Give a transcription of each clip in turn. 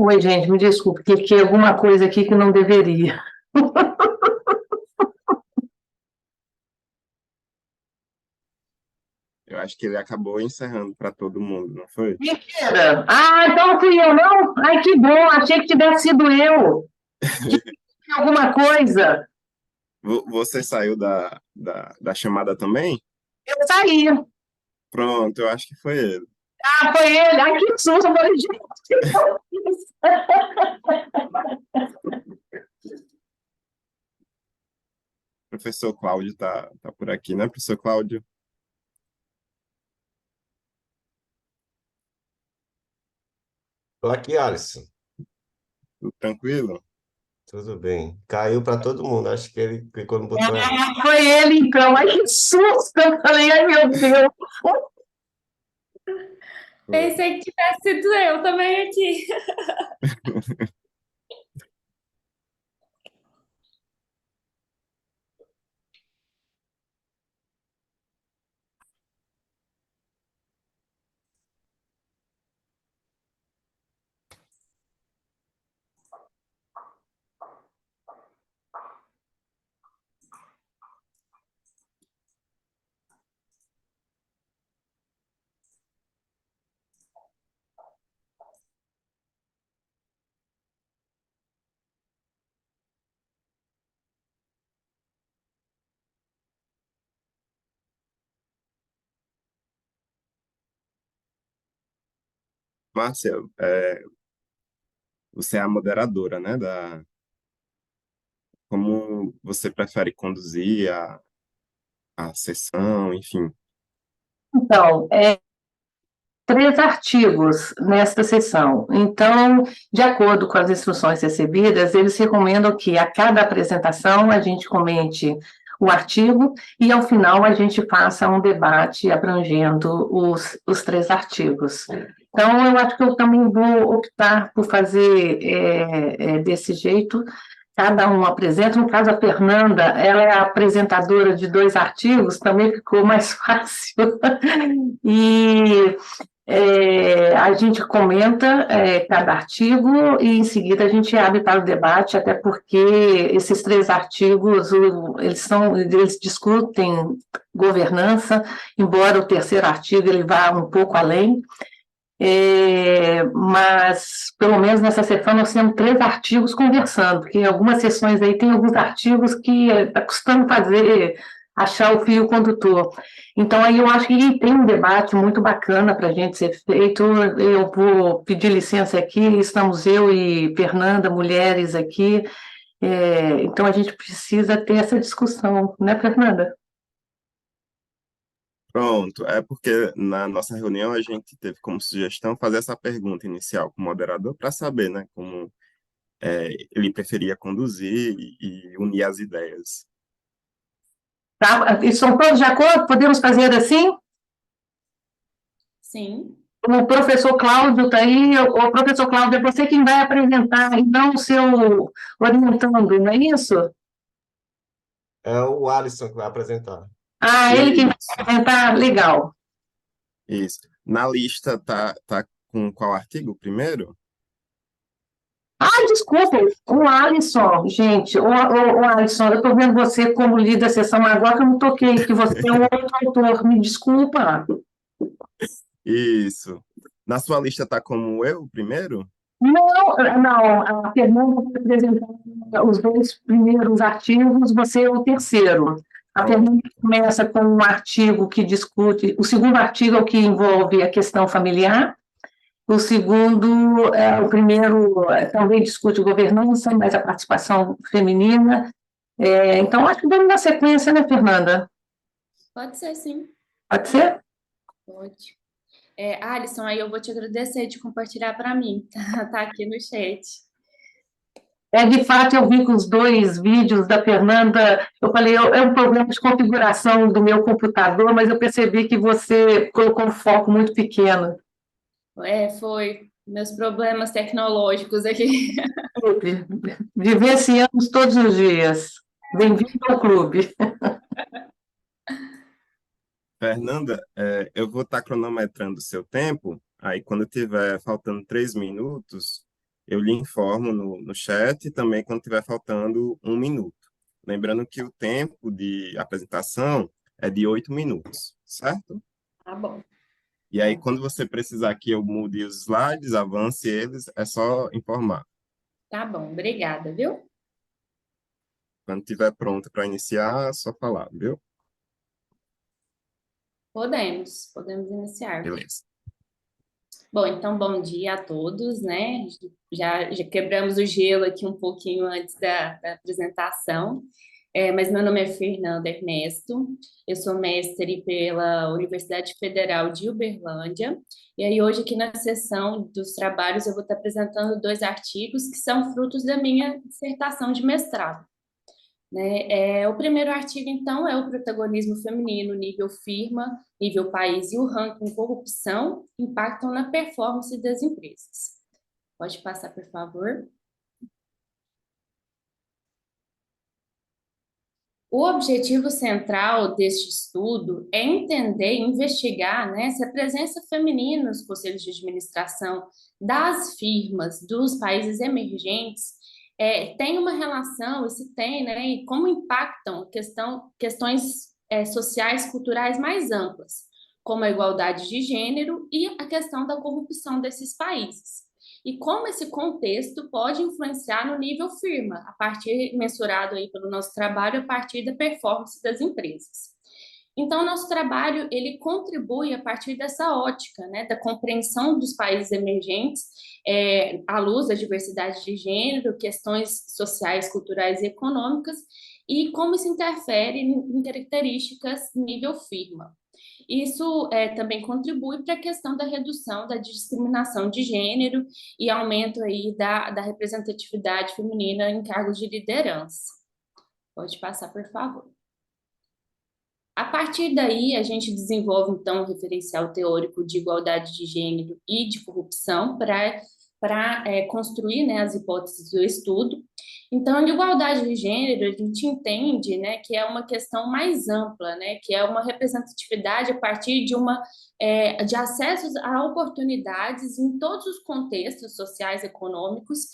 Oi, gente, me desculpe, cliquei alguma coisa aqui que não deveria. Eu acho que ele acabou encerrando para todo mundo, não foi? Mentira! Ah, então fui eu, não? Ai, que bom, achei que tivesse sido eu. Que tinha alguma coisa. Você saiu da chamada também? Eu saí. Pronto, eu acho que foi ele. Ah, foi ele. Ai, que susto, eu falei, gente, o que eu fiz? Professor Cláudio tá por aqui, né, professor Cláudio? Tô aqui, Alisson. Tudo tranquilo? Tudo bem. Caiu para todo mundo. Acho que ele clicou no botão errado. Ah, foi ele, então. Ai, que susto. Eu falei, ai, meu Deus. Foi. Pensei que tivesse sido eu também aqui. Márcia, você é a moderadora, né, como você prefere conduzir a sessão, enfim. Então, três artigos nesta sessão. Então, de acordo com as instruções recebidas, eles recomendam que a cada apresentação a gente comente o artigo e, ao final, a gente faça um debate abrangendo os três artigos. Então, eu acho que eu também vou optar por fazer desse jeito. Cada um apresenta. No caso, a Fernanda, ela é a apresentadora de dois artigos, também ficou mais fácil. E a gente comenta cada artigo e, em seguida, a gente abre para o debate, até porque esses três artigos, eles discutem governança, embora o terceiro artigo ele vá um pouco além, mas, pelo menos nessa sessão, nós temos três artigos conversando, porque em algumas sessões aí tem alguns artigos que está custando achar o fio condutor. Então, aí eu acho que tem um debate muito bacana para a gente ser feito. Eu vou pedir licença aqui, estamos eu e Fernanda, mulheres aqui, então a gente precisa ter essa discussão, né, Fernanda? Pronto, é porque na nossa reunião a gente teve como sugestão fazer essa pergunta inicial com o moderador para saber, né, como ele preferia conduzir e unir as ideias. Tá? Estão todos de acordo? Podemos fazer assim? Sim. O professor Cláudio está aí. O professor Cláudio, é você quem vai apresentar, e não o seu orientando, não é isso? É o Alisson que vai apresentar. Ah, ele quem vai Isso, apresentar? Legal. isso. Na lista tá com qual artigo primeiro? Ah, desculpa, o Alisson, gente, o Alisson, eu estou vendo você como líder da sessão agora que eu não toquei, que você é um outro autor, me desculpa. Isso. Na sua lista tá como eu primeiro? Não, não, a Fernanda vai apresentar os dois primeiros artigos, você é o terceiro. A Pronto. Fernanda começa com um artigo que discute, o segundo artigo é o que envolve a questão familiar, o segundo, o primeiro também discute governança, mas a participação feminina. Então, acho que vamos na sequência, né, Fernanda? Pode ser, sim. Pode ser? Pode. Alisson, aí eu vou te agradecer de compartilhar para mim. Tá aqui no chat. De fato, eu vi com os dois vídeos da Fernanda, eu falei, é um problema de configuração do meu computador, mas eu percebi que você colocou um foco muito pequeno. Foi meus problemas tecnológicos aqui. Vivenciamos todos os dias. Bem-vindo ao clube. Fernanda, eu vou estar cronometrando o seu tempo, aí quando tiver faltando 3 minutos, eu lhe informo no chat e também quando tiver faltando 1 minuto. Lembrando que o tempo de apresentação é de 8 minutos, certo? Tá bom. E aí, quando você precisar que eu mude os slides, avance eles, é só informar. Tá bom, obrigada, viu? Quando estiver pronto para iniciar, é só falar, viu? Podemos iniciar. Beleza. Bom, então, bom dia a todos, né? Já quebramos o gelo aqui um pouquinho antes da apresentação. Mas meu nome é Fernanda Ernesto, eu sou mestre pela Universidade Federal de Uberlândia, e aí hoje aqui na sessão dos trabalhos eu vou estar apresentando 2 artigos que são frutos da minha dissertação de mestrado. Né? O primeiro artigo, então, é o protagonismo feminino, nível firma, nível país e o ranking corrupção impactam na performance das empresas. Pode passar, por favor. O objetivo central deste estudo é entender e investigar, né, se a presença feminina nos conselhos de administração das firmas dos países emergentes tem uma relação, e se tem, né, e como impactam questões sociais, culturais mais amplas, como a igualdade de gênero e a questão da corrupção desses países e como esse contexto pode influenciar no nível firma, a partir mensurado aí pelo nosso trabalho, a partir da performance das empresas. Então, nosso trabalho, ele contribui a partir dessa ótica, né, da compreensão dos países emergentes, à luz da diversidade de gênero, questões sociais, culturais e econômicas, e como isso interfere em características nível firma. Isso também contribui para a questão da redução da discriminação de gênero e aumento aí da representatividade feminina em cargos de liderança. Pode passar, por favor. A partir daí, a gente desenvolve, então, um referencial teórico de igualdade de gênero e de corrupção para construir, né, as hipóteses do estudo. Então, a igualdade de gênero, a gente entende, né, que é uma questão mais ampla, né, que é uma representatividade a partir de acessos a oportunidades em todos os contextos sociais e econômicos,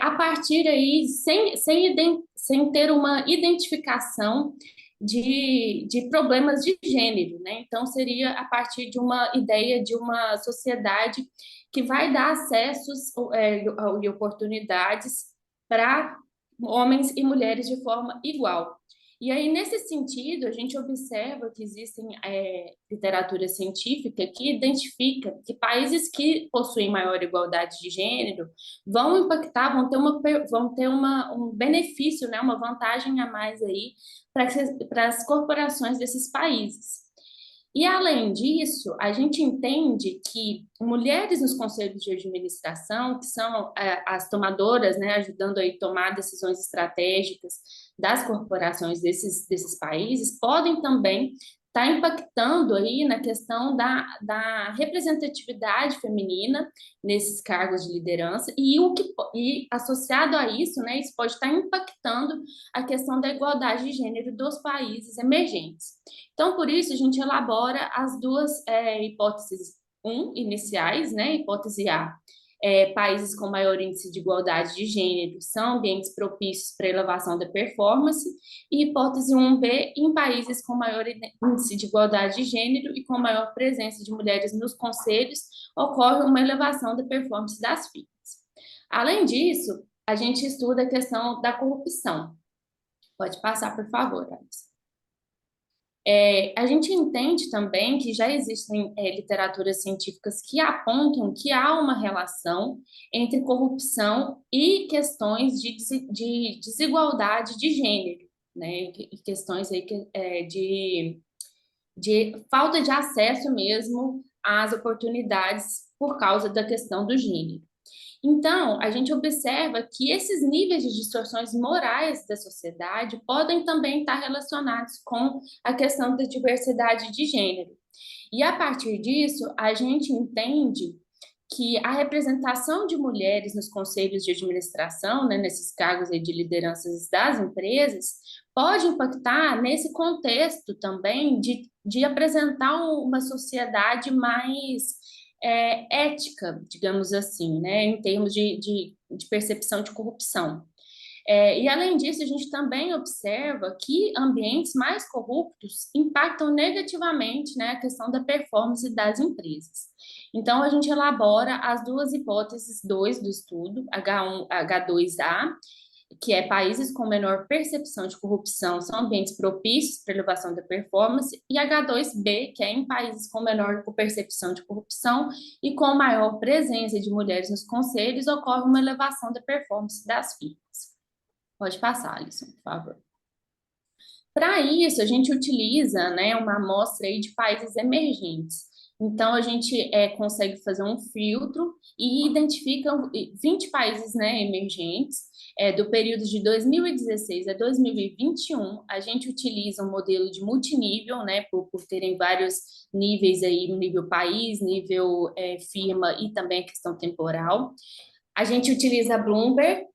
a partir aí, sem ter uma identificação de problemas de gênero, né? Então, seria a partir de uma ideia de uma sociedade que vai dar acessos e oportunidades para homens e mulheres de forma igual. E aí, nesse sentido, a gente observa que existem literatura científica que identifica que países que possuem maior igualdade de gênero vão impactar, vão ter um benefício, né, uma vantagem a mais aí para as corporações desses países. E, além disso, a gente entende que mulheres nos conselhos de administração, que são as tomadoras, né, ajudando a tomar decisões estratégicas das corporações desses países, podem também estar impactando aí na questão da representatividade feminina nesses cargos de liderança e associado a isso, né, isso pode estar impactando a questão da igualdade de gênero dos países emergentes. Então, por isso, a gente elabora as duas hipóteses iniciais, né? Hipótese A, países com maior índice de igualdade de gênero são ambientes propícios para elevação da performance, e hipótese 1B, em países com maior índice de igualdade de gênero e com maior presença de mulheres nos conselhos, ocorre uma elevação da performance das firmas. Além disso, a gente estuda a questão da corrupção. Pode passar, por favor, Alice. A gente entende também que já existem literaturas científicas que apontam que há uma relação entre corrupção e questões de desigualdade de gênero, né? E questões aí de falta de acesso mesmo às oportunidades por causa da questão do gênero. Então, a gente observa que esses níveis de distorções morais da sociedade podem também estar relacionados com a questão da diversidade de gênero. E a partir disso, a gente entende que a representação de mulheres nos conselhos de administração, né, nesses cargos aí de lideranças das empresas, pode impactar nesse contexto também de apresentar uma sociedade mais ética, digamos assim, né, em termos de percepção de corrupção. E, além disso, a gente também observa que ambientes mais corruptos impactam negativamente, né, a questão da performance das empresas. Então, a gente elabora as duas hipóteses 2 do estudo, H1, H2A, que é países com menor percepção de corrupção são ambientes propícios para elevação da performance, e H2B, que é em países com menor percepção de corrupção e com maior presença de mulheres nos conselhos, ocorre uma elevação da performance das firmas. Pode passar, Alisson, por favor. Para isso, a gente utiliza, né, uma amostra aí de países emergentes. Então, a gente consegue fazer um filtro e identifica 20 países, né, emergentes, do período de 2016 a 2021. A gente utiliza um modelo de multinível, né, por terem vários níveis aí, nível país, nível firma e também a questão temporal. A gente utiliza a Bloomberg.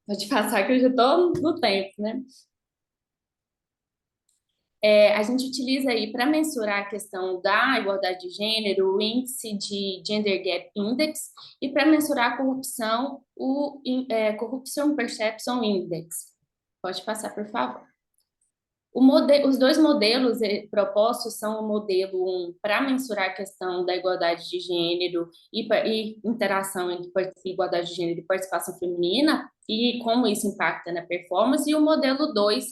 Pode passar que eu já estou no tempo, né? A gente utiliza aí para mensurar a questão da igualdade de gênero, o índice de Gender Gap Index, e para mensurar a corrupção, o Corruption Perception Index. Pode passar, por favor. Os dois modelos propostos são o modelo 1 para mensurar a questão da igualdade de gênero e interação entre igualdade de gênero e participação feminina, e como isso impacta na performance, e o modelo 2,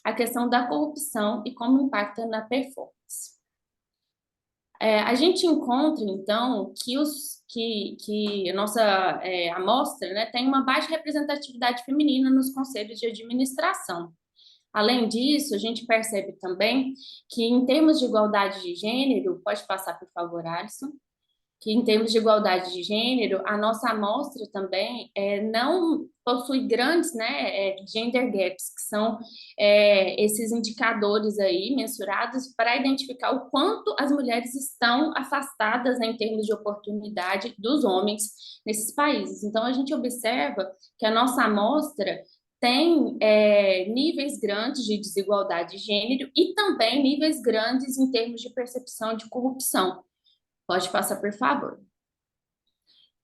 a questão da corrupção e como impacta na performance. A gente encontra, então, que a nossa amostra, né, tem uma baixa representatividade feminina nos conselhos de administração. Além disso, a gente percebe também que, em termos de igualdade de gênero, pode passar, por favor, Alisson, que em termos de igualdade de gênero, a nossa amostra também não possui grandes, né, gender gaps, que são esses indicadores aí mensurados para identificar o quanto as mulheres estão afastadas, né, em termos de oportunidade dos homens nesses países. Então, a gente observa que a nossa amostra tem níveis grandes de desigualdade de gênero e também níveis grandes em termos de percepção de corrupção. Pode passar, por favor.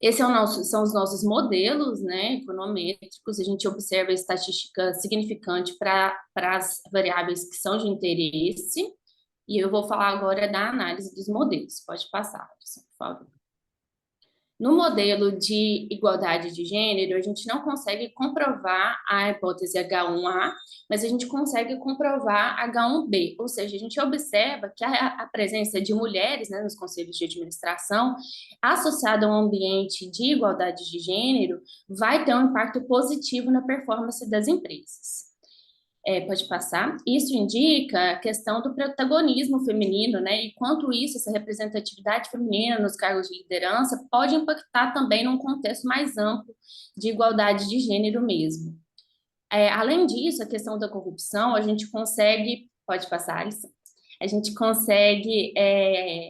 Esse são os nossos modelos, né, econométricos. A gente observa a estatística significante para as variáveis que são de interesse. E eu vou falar agora da análise dos modelos. Pode passar, por favor. No modelo de igualdade de gênero, a gente não consegue comprovar a hipótese H1A, mas a gente consegue comprovar H1B, ou seja, a gente observa que a presença de mulheres, né, nos conselhos de administração, associada a um ambiente de igualdade de gênero, vai ter um impacto positivo na performance das empresas. Pode passar. Isso indica a questão do protagonismo feminino, né? E quanto isso, essa representatividade feminina nos cargos de liderança, pode impactar também num contexto mais amplo de igualdade de gênero mesmo. Além disso, a questão da corrupção, a gente consegue... Pode passar, Alisson. A gente consegue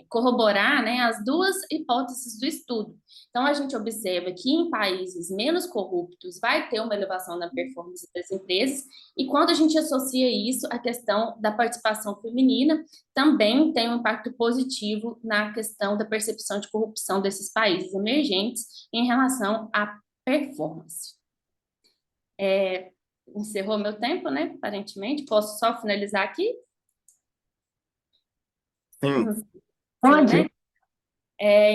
corroborar, né, as duas hipóteses do estudo. Então, a gente observa que em países menos corruptos vai ter uma elevação na performance das empresas, e quando a gente associa isso à questão da participação feminina, também tem um impacto positivo na questão da percepção de corrupção desses países emergentes em relação à performance. Encerrou meu tempo, né? Aparentemente, posso só finalizar aqui? Sim. Pode? Sim, né?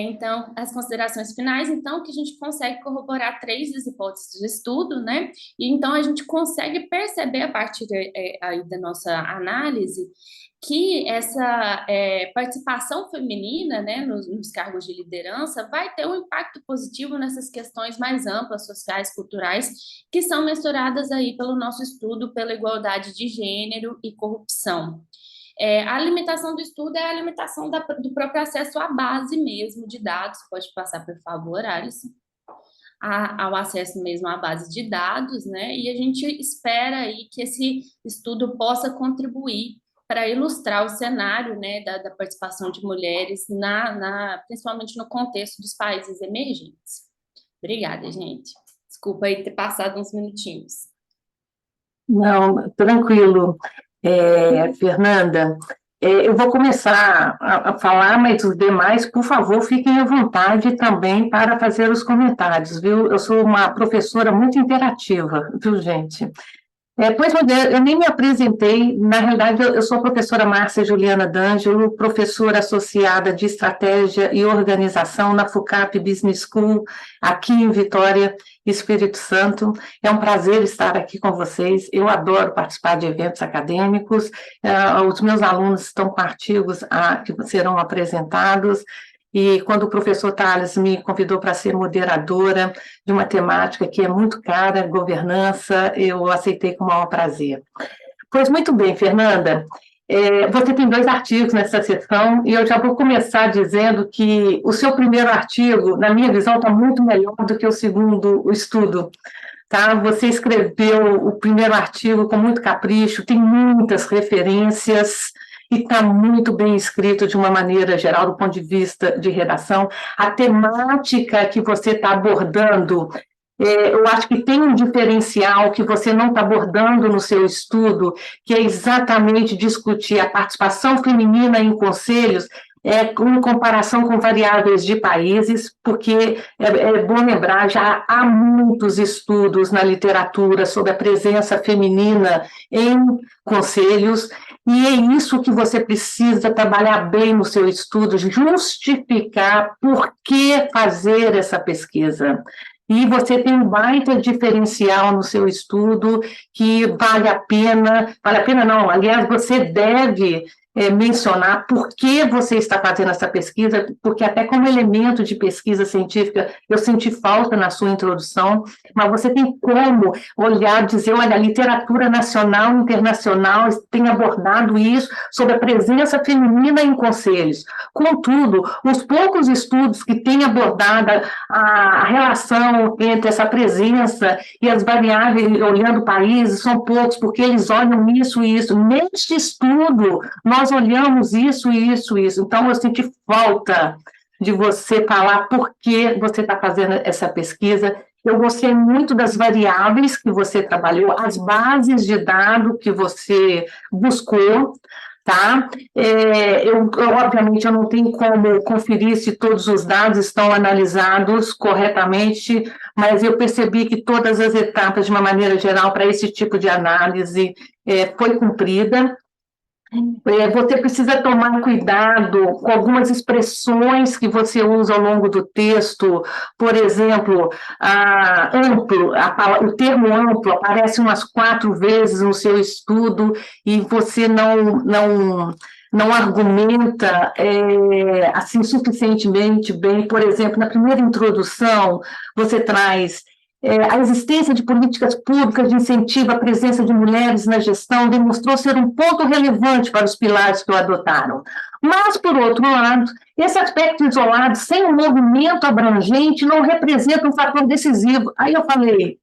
Então, as considerações finais, então, que a gente consegue corroborar 3 das hipóteses do estudo, né? E então a gente consegue perceber, a partir aí da nossa análise, que essa participação feminina, né, nos cargos de liderança vai ter um impacto positivo nessas questões mais amplas, sociais, culturais, que são mensuradas aí pelo nosso estudo pela igualdade de gênero e corrupção. A limitação do estudo é a limitação do próprio acesso à base mesmo de dados. Pode passar, por favor, Alisson. Ao acesso mesmo à base de dados, né? E a gente espera aí que esse estudo possa contribuir para ilustrar o cenário, né, da participação de mulheres, principalmente no contexto dos países emergentes. Obrigada, gente. Desculpa aí ter passado uns minutinhos. Não, tranquilo. Fernanda, Eu vou começar a falar, mas os demais, por favor, fiquem à vontade também para fazer os comentários, viu? Eu sou uma professora muito interativa, viu, gente? Pois, eu nem me apresentei, na realidade, eu sou a professora Márcia Juliana D'Angelo, professora associada de Estratégia e Organização na FUCAP Business School, aqui em Vitória, Espírito Santo. É um prazer estar aqui com vocês, eu adoro participar de eventos acadêmicos, os meus alunos estão com artigos que serão apresentados, e quando o professor Tales me convidou para ser moderadora de uma temática que é muito cara, governança, eu aceitei com o maior prazer. Pois muito bem, Fernanda, você tem 2 artigos nessa sessão, e eu já vou começar dizendo que o seu primeiro artigo, na minha visão, está muito melhor do que o segundo estudo. Tá? Você escreveu o primeiro artigo com muito capricho, tem muitas referências, e está muito bem escrito de uma maneira geral, do ponto de vista de redação. A temática que você está abordando, eu acho que tem um diferencial que você não está abordando no seu estudo, que é exatamente discutir a participação feminina em conselhos, em comparação com variáveis de países, porque é bom lembrar, já há muitos estudos na literatura sobre a presença feminina em conselhos, e é isso que você precisa trabalhar bem no seu estudo, justificar por que fazer essa pesquisa. E você tem um baita diferencial no seu estudo que vale a pena não, aliás, você deve mencionar por que você está fazendo essa pesquisa, porque até como elemento de pesquisa científica, eu senti falta na sua introdução, mas você tem como olhar, dizer, olha, a literatura nacional e internacional tem abordado isso sobre a presença feminina em conselhos. Contudo, os poucos estudos que têm abordado a relação entre essa presença e as variáveis, olhando países, são poucos, porque eles olham isso e isso. Neste estudo, nós olhamos isso e isso e isso. Então, eu senti falta de você falar por que você está fazendo essa pesquisa. Eu gostei muito das variáveis que você trabalhou, as bases de dados que você buscou, tá? Obviamente, eu não tenho como conferir se todos os dados estão analisados corretamente, mas eu percebi que todas as etapas, de uma maneira geral, para esse tipo de análise, foi cumprida. Você precisa tomar cuidado com algumas expressões que você usa ao longo do texto, por exemplo, amplo, o termo amplo aparece umas 4 vezes no seu estudo e você não argumenta assim suficientemente bem. Por exemplo, na primeira introdução, você traz a existência de políticas públicas de incentivo à presença de mulheres na gestão demonstrou ser um ponto relevante para os pilares que o adotaram. Mas, por outro lado, esse aspecto isolado, sem um movimento abrangente, não representa um fator decisivo. Aí eu falei,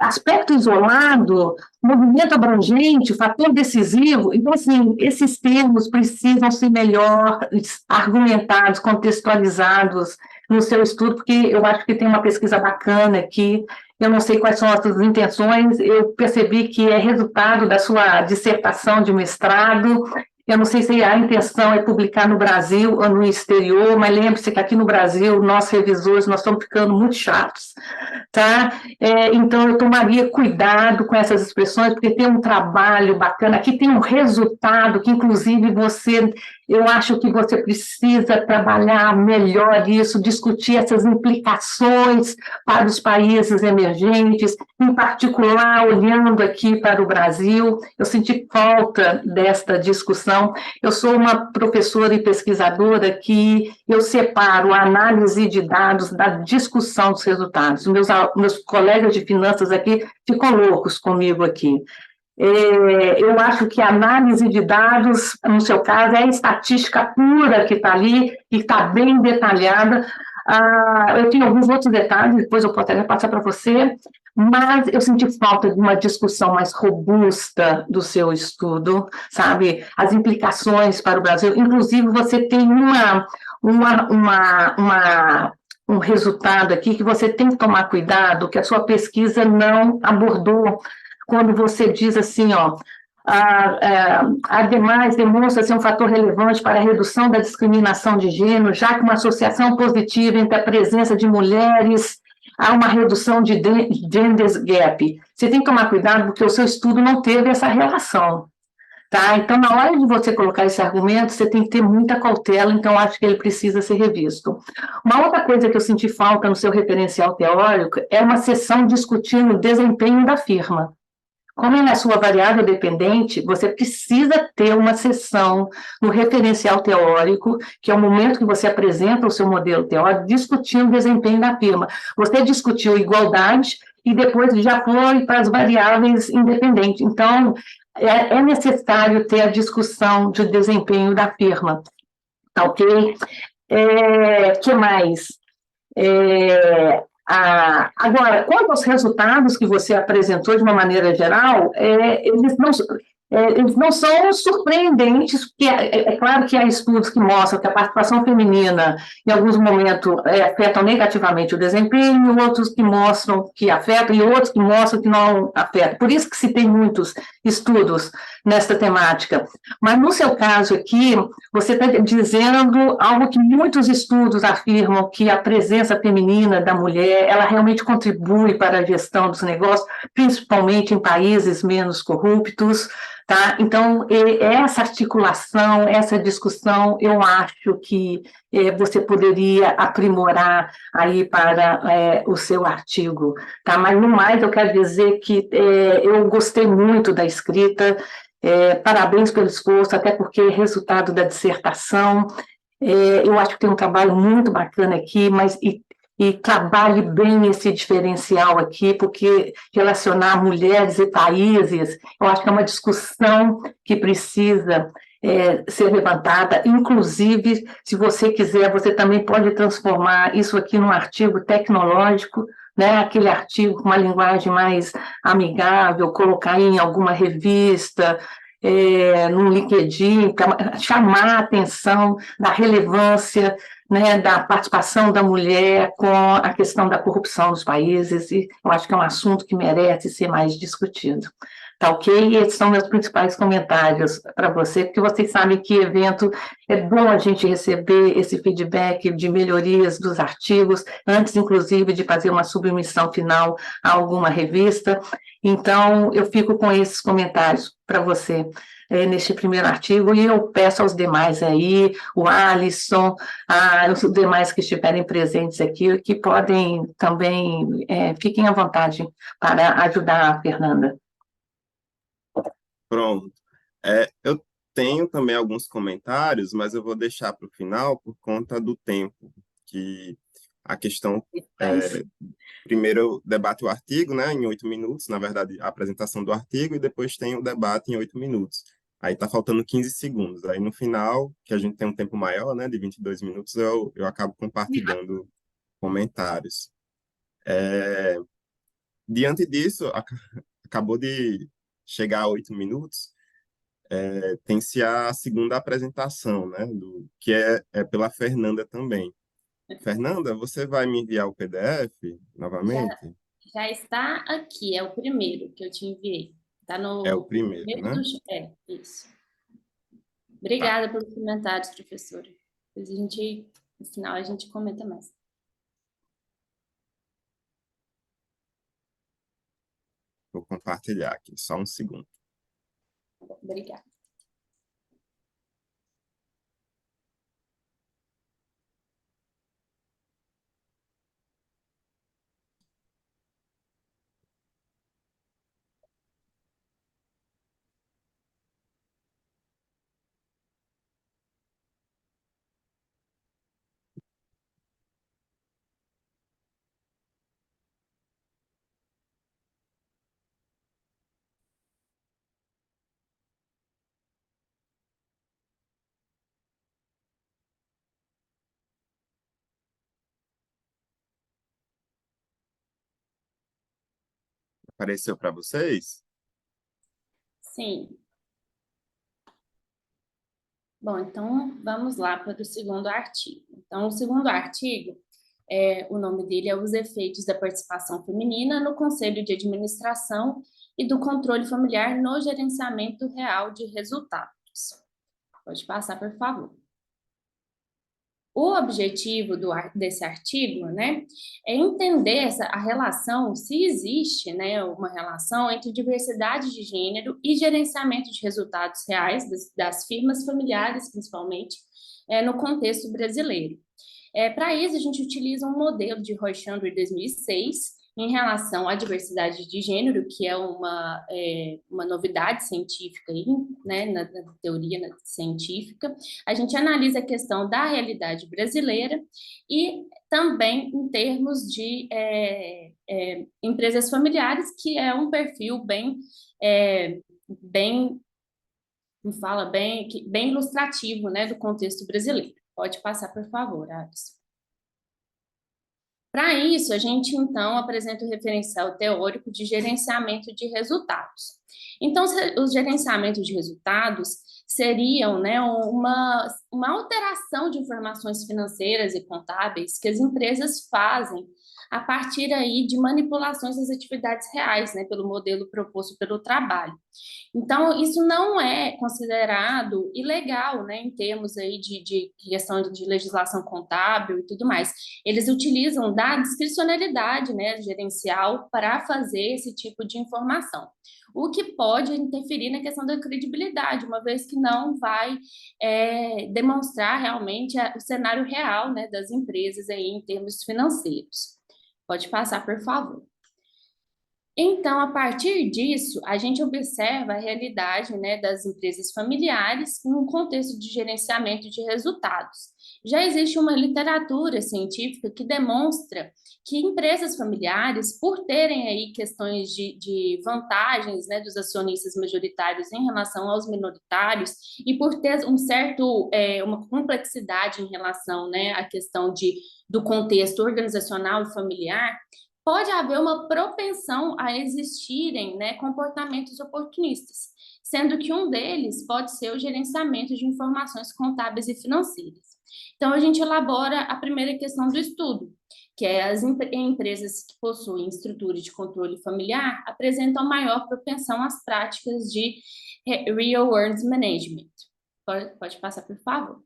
aspecto isolado, movimento abrangente, fator decisivo. Então, assim, esses termos precisam ser melhor argumentados, contextualizados no seu estudo, porque eu acho que tem uma pesquisa bacana aqui. Eu não sei quais são as suas intenções, eu percebi que é resultado da sua dissertação de mestrado. Eu não sei se a intenção é publicar no Brasil ou no exterior, mas lembre-se que aqui no Brasil, nós revisores, nós estamos ficando muito chatos, tá? Então, eu tomaria cuidado com essas expressões, porque tem um trabalho bacana, aqui tem um resultado que, inclusive, eu acho que você precisa trabalhar melhor isso, discutir essas implicações para os países emergentes, em particular, olhando aqui para o Brasil. Eu senti falta desta discussão. Eu sou uma professora e pesquisadora que eu separo a análise de dados da discussão dos resultados. Meus colegas de finanças aqui ficam loucos comigo aqui. Eu acho que a análise de dados, no seu caso, é a estatística pura que está ali e está bem detalhada. Eu tenho alguns outros detalhes, depois eu posso até passar para você, mas eu senti falta de uma discussão mais robusta do seu estudo, sabe? As implicações para o Brasil. Inclusive, você tem um resultado aqui que você tem que tomar cuidado, que a sua pesquisa não abordou, quando você diz assim, Ademais, demonstra ser um fator relevante para a redução da discriminação de gênero, já que uma associação positiva entre a presença de mulheres há uma redução de gender gap. Você tem que tomar cuidado porque o seu estudo não teve essa relação. Tá? Então, na hora de você colocar esse argumento, você tem que ter muita cautela, então acho que ele precisa ser revisto. Uma outra coisa que eu senti falta no seu referencial teórico é uma seção discutindo o desempenho da firma. Como é na sua variável dependente, você precisa ter uma seção no referencial teórico, que é o momento que você apresenta o seu modelo teórico, discutindo o desempenho da firma. Você discutiu igualdade e depois já foi para as variáveis independentes. Então, é necessário ter a discussão de desempenho da firma, tá ok? Que mais? Agora, quanto aos resultados que você apresentou de uma maneira geral, eles não são surpreendentes, porque é claro que há estudos que mostram que a participação feminina, em alguns momentos, afetam negativamente o desempenho, outros que mostram que afetam e outros que mostram que não afetam. Por isso que se tem muitos estudos nesta temática. Mas, no seu caso aqui, você está dizendo algo que muitos estudos afirmam, que a presença feminina da mulher, ela realmente contribui para a gestão dos negócios, principalmente em países menos corruptos, tá? Então, essa articulação, essa discussão, eu acho que você poderia aprimorar aí para o seu artigo, tá? Mas, no mais, eu quero dizer que eu gostei muito da escrita, parabéns pelo esforço, até porque é resultado da dissertação. Eu acho que tem um trabalho muito bacana aqui, mas e trabalhe bem esse diferencial aqui, porque relacionar mulheres e países, eu acho que é uma discussão que precisa ser levantada. Inclusive, se você quiser, você também pode transformar isso aqui num artigo tecnológico, né? Aquele artigo com uma linguagem mais amigável, colocar em alguma revista, no LinkedIn, para chamar a atenção da relevância, né, da participação da mulher com a questão da corrupção dos países, e eu acho que é um assunto que merece ser mais discutido. Tá ok? E esses são meus principais comentários para você, porque vocês sabem que evento é bom a gente receber esse feedback de melhorias dos artigos, antes, inclusive, de fazer uma submissão final a alguma revista. Então, eu fico com esses comentários para você neste primeiro artigo, e eu peço aos demais aí, o Alisson, os demais que estiverem presentes aqui, que podem também, fiquem à vontade para ajudar a Fernanda. Pronto. Eu tenho também alguns comentários, mas eu vou deixar para o final por conta do tempo, que a questão primeiro eu debato o artigo, né, em 8 minutos, na verdade, a apresentação do artigo, e depois tem o debate em 8 minutos. Aí está faltando 15 segundos. Aí no final, que a gente tem um tempo maior, né, de 22 minutos, eu acabo compartilhando comentários. Diante disso, acabou de chegar a 8 minutos, tem-se a segunda apresentação, né, que é pela Fernanda também. Fernanda, você vai me enviar o PDF novamente? Já está aqui, é o primeiro que eu te enviei. Está no É o primeiro, né? Isso. Obrigada pelos comentários, professora. Depois no final, a gente comenta mais. Vou compartilhar aqui, só um segundo. Obrigada. Apareceu para vocês? Sim. Bom, então vamos lá para o segundo artigo. Então, o segundo artigo, o nome dele é Os Efeitos da Participação Feminina no Conselho de Administração e do controle familiar no gerenciamento real de resultados. Pode passar, por favor. O objetivo desse artigo, né, é entender a relação, se existe, né, uma relação entre diversidade de gênero e gerenciamento de resultados reais das firmas familiares, principalmente, no contexto brasileiro. Para isso, a gente utiliza um modelo de Rochambeau, 2006, em relação à diversidade de gênero, que é uma novidade científica aí, né, na teoria científica. A gente analisa a questão da realidade brasileira e também em termos de empresas familiares, que é um perfil bem ilustrativo, né, do contexto brasileiro. Pode passar, por favor, Alisson. Para isso, a gente, então, apresenta o referencial teórico de gerenciamento de resultados. Então, os gerenciamentos de resultados seriam, né, uma alteração de informações financeiras e contábeis que as empresas fazem a partir aí de manipulações das atividades reais, né, pelo modelo proposto pelo trabalho. Então, isso não é considerado ilegal, né, em termos aí de questão de legislação contábil e tudo mais. Eles utilizam da discricionalidade, né, gerencial para fazer esse tipo de informação, o que pode interferir na questão da credibilidade, uma vez que não vai demonstrar realmente o cenário real, né, das empresas aí em termos financeiros. Pode passar, por favor. Então, a partir disso, a gente observa a realidade, né, das empresas familiares num contexto de gerenciamento de resultados. Já existe uma literatura científica que demonstra que empresas familiares, por terem aí questões de vantagens, né, dos acionistas majoritários em relação aos minoritários e por ter uma complexidade em relação, né, à questão do contexto organizacional e familiar, pode haver uma propensão a existirem, né, comportamentos oportunistas, sendo que um deles pode ser o gerenciamento de informações contábeis e financeiras. Então, a gente elabora a primeira questão do estudo, que é as empresas que possuem estrutura de controle familiar apresentam maior propensão às práticas de Real Earnings Management. Pode passar, por favor.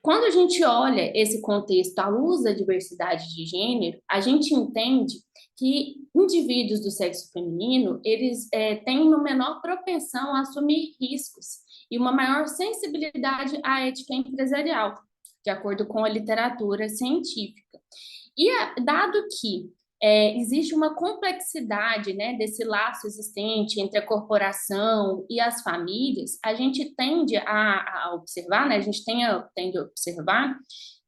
Quando a gente olha esse contexto à luz da diversidade de gênero, a gente entende que indivíduos do sexo feminino, eles têm uma menor propensão a assumir riscos e uma maior sensibilidade à ética empresarial, de acordo com a literatura científica. E dado que existe uma complexidade, né, desse laço existente entre a corporação e as famílias, a gente tende a observar, né, tende a observar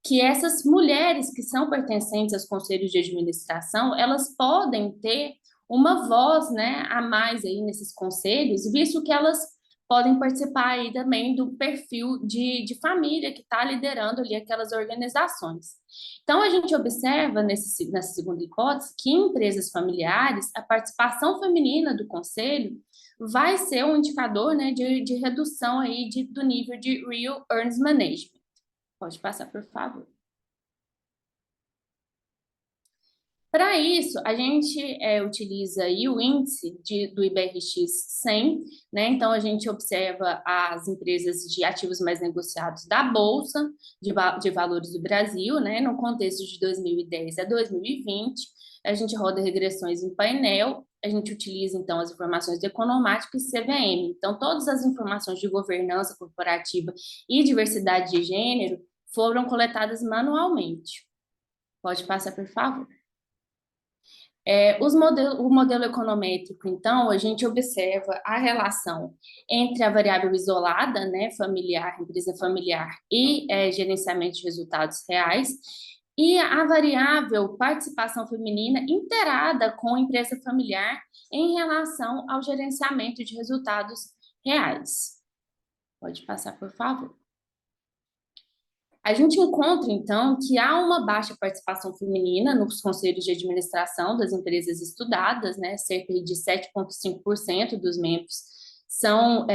que essas mulheres que são pertencentes aos conselhos de administração, elas podem ter uma voz, né, a mais aí nesses conselhos, visto que elas podem participar aí também do perfil de família que está liderando ali aquelas organizações. Então, a gente observa nessa segunda hipótese que em empresas familiares, a participação feminina do conselho vai ser um indicador, né, de redução aí do nível de Real Earnings Management. Pode passar, por favor. Para isso, a gente utiliza aí o índice do IBRX 100, né? Então, a gente observa as empresas de ativos mais negociados da Bolsa de Valores do Brasil, né? No contexto de 2010 a 2020, a gente roda regressões em painel, a gente utiliza, então, as informações do Economático e CVM. Então, todas as informações de governança corporativa e diversidade de gênero foram coletadas manualmente. Pode passar, por favor. O modelo econométrico, então, a gente observa a relação entre a variável isolada, né, familiar, empresa familiar e gerenciamento de resultados reais, e a variável participação feminina integrada com empresa familiar em relação ao gerenciamento de resultados reais. Pode passar, por favor. A gente encontra, então, que há uma baixa participação feminina nos conselhos de administração das empresas estudadas, né? Cerca de 7,5% dos membros são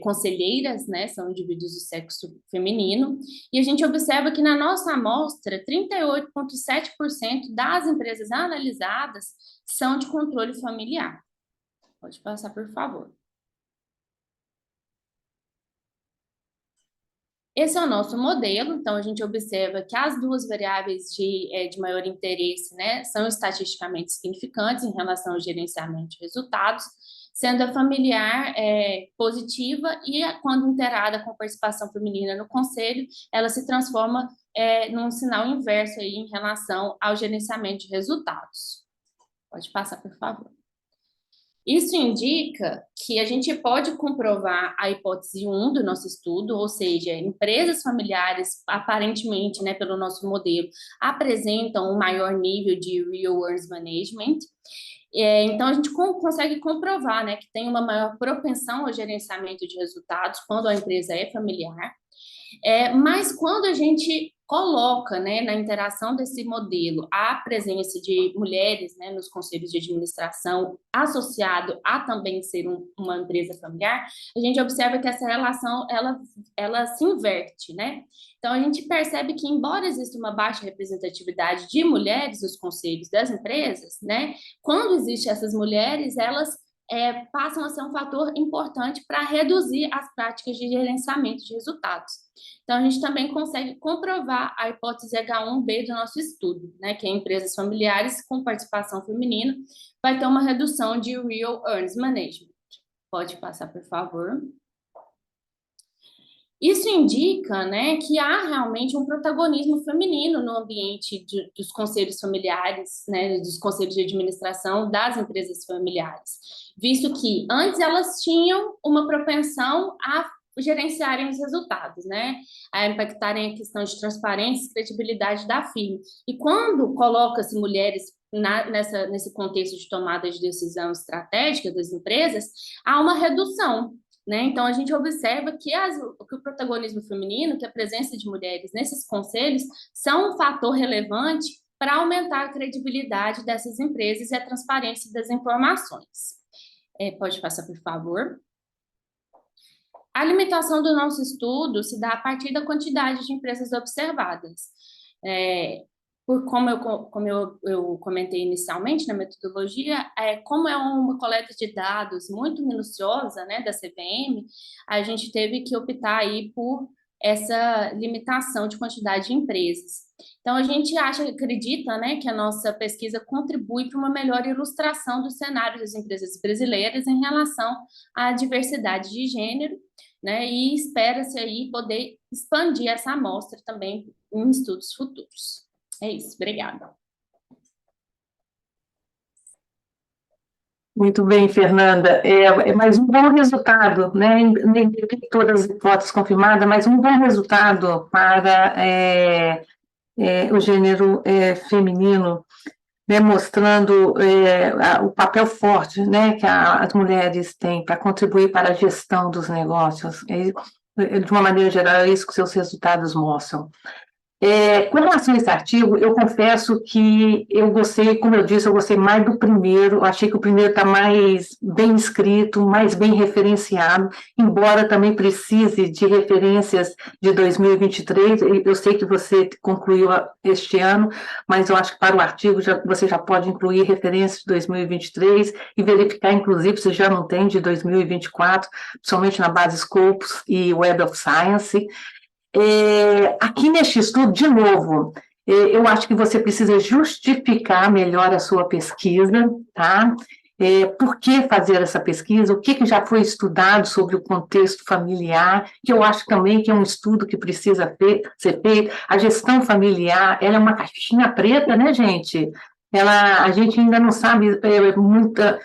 conselheiras, né? São indivíduos do sexo feminino. E a gente observa que na nossa amostra, 38,7% das empresas analisadas são de controle familiar. Pode passar, por favor. Esse é o nosso modelo, então a gente observa que as duas variáveis de maior interesse, né, são estatisticamente significantes em relação ao gerenciamento de resultados, sendo a familiar positiva e quando inteirada com participação feminina no conselho, ela se transforma num sinal inverso aí em relação ao gerenciamento de resultados. Pode passar, por favor. Isso indica que a gente pode comprovar a hipótese 1 do nosso estudo, ou seja, empresas familiares, aparentemente, né, pelo nosso modelo, apresentam um maior nível de Real Earnings Management. Então, a gente consegue comprovar, né, que tem uma maior propensão ao gerenciamento de resultados quando a empresa é familiar. Mas quando a gente coloca, né, na interação desse modelo a presença de mulheres, né, nos conselhos de administração, associado a também ser uma empresa familiar, a gente observa que essa relação ela se inverte, né? Então, a gente percebe que, embora exista uma baixa representatividade de mulheres nos conselhos das empresas, né, quando existem essas mulheres, elas passam a ser um fator importante para reduzir as práticas de gerenciamento de resultados. Então, a gente também consegue comprovar a hipótese H1B do nosso estudo, né, que é empresas familiares com participação feminina, vai ter uma redução de Real Earnings Management. Pode passar, por favor. Isso indica, né, que há realmente um protagonismo feminino no ambiente dos conselhos familiares, né, dos conselhos de administração das empresas familiares, visto que antes elas tinham uma propensão a gerenciarem os resultados, né, a impactarem a questão de transparência e credibilidade da firma. E quando coloca-se mulheres nesse contexto de tomada de decisão estratégica das empresas, há uma redução, né? Então, a gente observa que o protagonismo feminino, que a presença de mulheres nesses conselhos, são um fator relevante para aumentar a credibilidade dessas empresas e a transparência das informações. Pode passar, por favor. A limitação do nosso estudo se dá a partir da quantidade de empresas observadas. Como eu comentei inicialmente na metodologia, como é uma coleta de dados muito minuciosa, né, da CVM, a gente teve que optar aí por essa limitação de quantidade de empresas. Então, a gente acredita, né, que a nossa pesquisa contribui para uma melhor ilustração do cenário das empresas brasileiras em relação à diversidade de gênero, né, e espera-se aí poder expandir essa amostra também em estudos futuros. É isso, obrigada. Muito bem, Fernanda. Mais um bom resultado, né? Nem todas as hipóteses confirmadas, mas um bom resultado para o gênero feminino, né? Mostrando o papel forte, né, que as mulheres têm para contribuir para a gestão dos negócios. De uma maneira geral, é isso que seus resultados mostram. Com relação a esse artigo, eu confesso que eu gostei, como eu disse, eu gostei mais do primeiro, eu achei que o primeiro está mais bem escrito, mais bem referenciado, embora também precise de referências de 2023, eu sei que você concluiu este ano, mas eu acho que para o artigo você já pode incluir referências de 2023 e verificar, inclusive, se já não tem de 2024, principalmente na base Scopus e Web of Science. Aqui neste estudo, de novo, eu acho que você precisa justificar melhor a sua pesquisa, tá? Por que fazer essa pesquisa? O que já foi estudado sobre o contexto familiar, que eu acho também que é um estudo que precisa ser feito. A gestão familiar, ela é uma caixinha preta, né, gente? A gente ainda não sabe muita...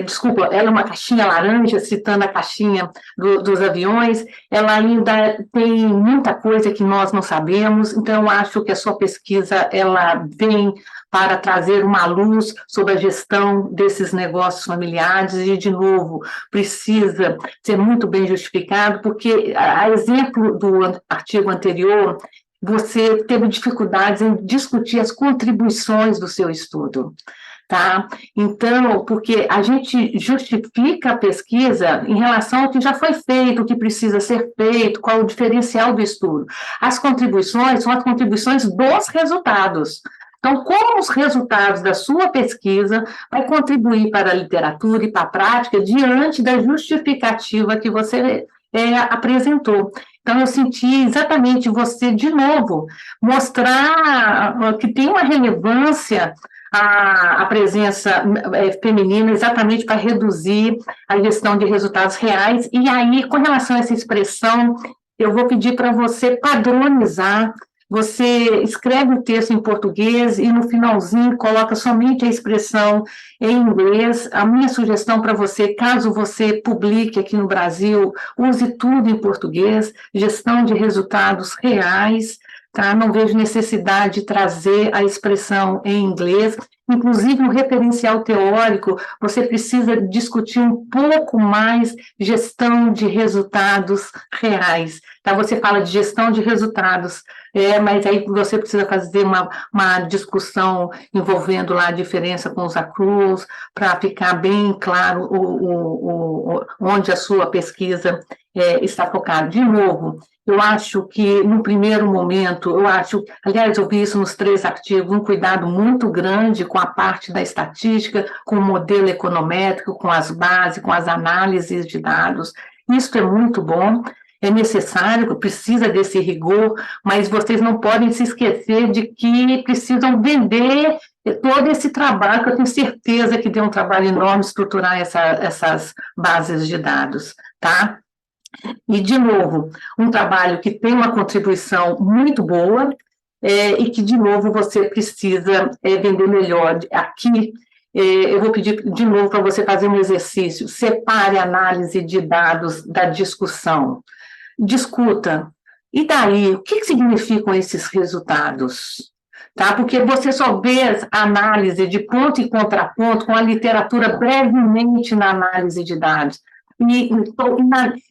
desculpa, ela é uma caixinha laranja, citando a caixinha dos aviões, ela ainda tem muita coisa que nós não sabemos, então eu acho que a sua pesquisa, ela vem para trazer uma luz sobre a gestão desses negócios familiares e, de novo, precisa ser muito bem justificado, porque, a exemplo do artigo anterior, você teve dificuldades em discutir as contribuições do seu estudo. Tá? Então, porque a gente justifica a pesquisa em relação ao que já foi feito, o que precisa ser feito, qual o diferencial do estudo. As contribuições são as contribuições dos resultados. Então, como os resultados da sua pesquisa vai contribuir para a literatura e para a prática diante da justificativa que você apresentou. Então, eu senti exatamente você, de novo, mostrar que tem uma relevância a presença feminina exatamente para reduzir a gestão de resultados reais. E aí, com relação a essa expressão, eu vou pedir para você padronizar. Você escreve o texto em português e no finalzinho coloca somente a expressão em inglês. A minha sugestão para você, caso você publique aqui no Brasil, use tudo em português, gestão de resultados reais, tá? Não vejo necessidade de trazer a expressão em inglês. Inclusive, no referencial teórico, você precisa discutir um pouco mais gestão de resultados reais. Tá? Você fala de gestão de resultados, mas aí você precisa fazer uma discussão envolvendo lá a diferença com os accruals, para ficar bem claro onde a sua pesquisa está focada. De novo, eu acho que, no primeiro momento, aliás, eu vi isso nos 3 artigos, um cuidado muito grande com a parte da estatística, com o modelo econométrico, com as bases, com as análises de dados. Isso é muito bom, é necessário, precisa desse rigor, mas vocês não podem se esquecer de que precisam vender todo esse trabalho, que eu tenho certeza que deu um trabalho enorme estruturar essas bases de dados, tá? E, de novo, um trabalho que tem uma contribuição muito boa e que, de novo, você precisa vender melhor. Aqui, eu vou pedir de novo para você fazer um exercício. Separe a análise de dados da discussão. Discuta. E daí, o que significam esses resultados? Tá? Porque você só vê a análise de ponto e contraponto com a literatura brevemente na análise de dados. E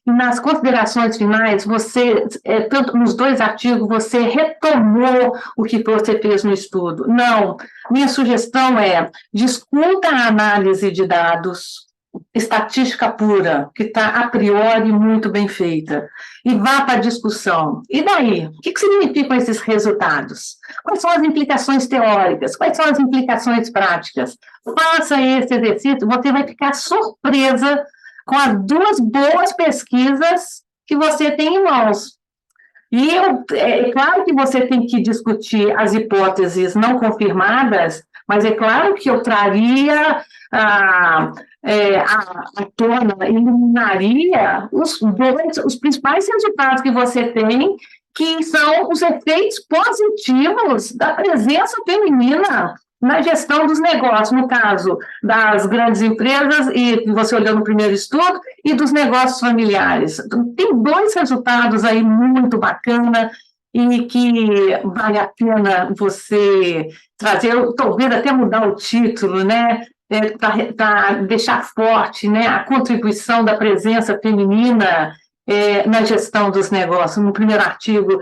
nas considerações finais, você, tanto nos 2 artigos, você retomou o que você fez no estudo. Não, minha sugestão é, discuta a análise de dados, estatística pura, que está a priori muito bem feita, e vá para a discussão. E daí? O que significam esses resultados? Quais são as implicações teóricas? Quais são as implicações práticas? Faça esse exercício, você vai ficar surpresa com as 2 boas pesquisas que você tem em mãos. E é claro que você tem que discutir as hipóteses não confirmadas, mas é claro que eu traria à tona, eliminaria os principais resultados que você tem, que são os efeitos positivos da presença feminina na gestão dos negócios, no caso das grandes empresas, e você olhou no primeiro estudo, e dos negócios familiares. Então, tem 2 resultados aí muito bacana e que vale a pena você trazer, talvez até mudar o título, né? Para deixar forte, né, a contribuição da presença feminina na gestão dos negócios. No primeiro artigo,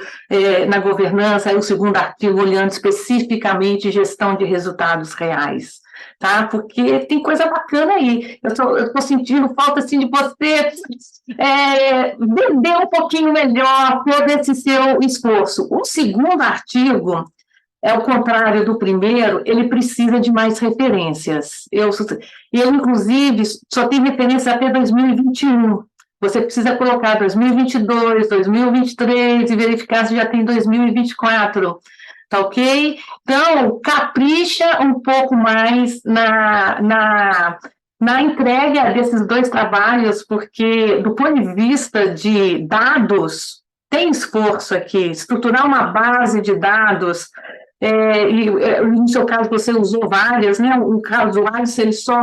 na governança, aí o segundo artigo olhando especificamente gestão de resultados reais, tá? Porque tem coisa bacana aí. Eu estou sentindo falta, assim, de você vender um pouquinho melhor todo esse seu esforço. O segundo artigo, ao contrário do primeiro, ele precisa de mais referências. Ele, inclusive, só tem referência até 2021. Você precisa colocar 2022, 2023 e verificar se já tem 2024, tá ok? Então, capricha um pouco mais na entrega desses 2 trabalhos, porque, do ponto de vista de dados, tem esforço aqui, estruturar uma base de dados. No seu caso, você usou várias, né? O caso do Alisson, ele só...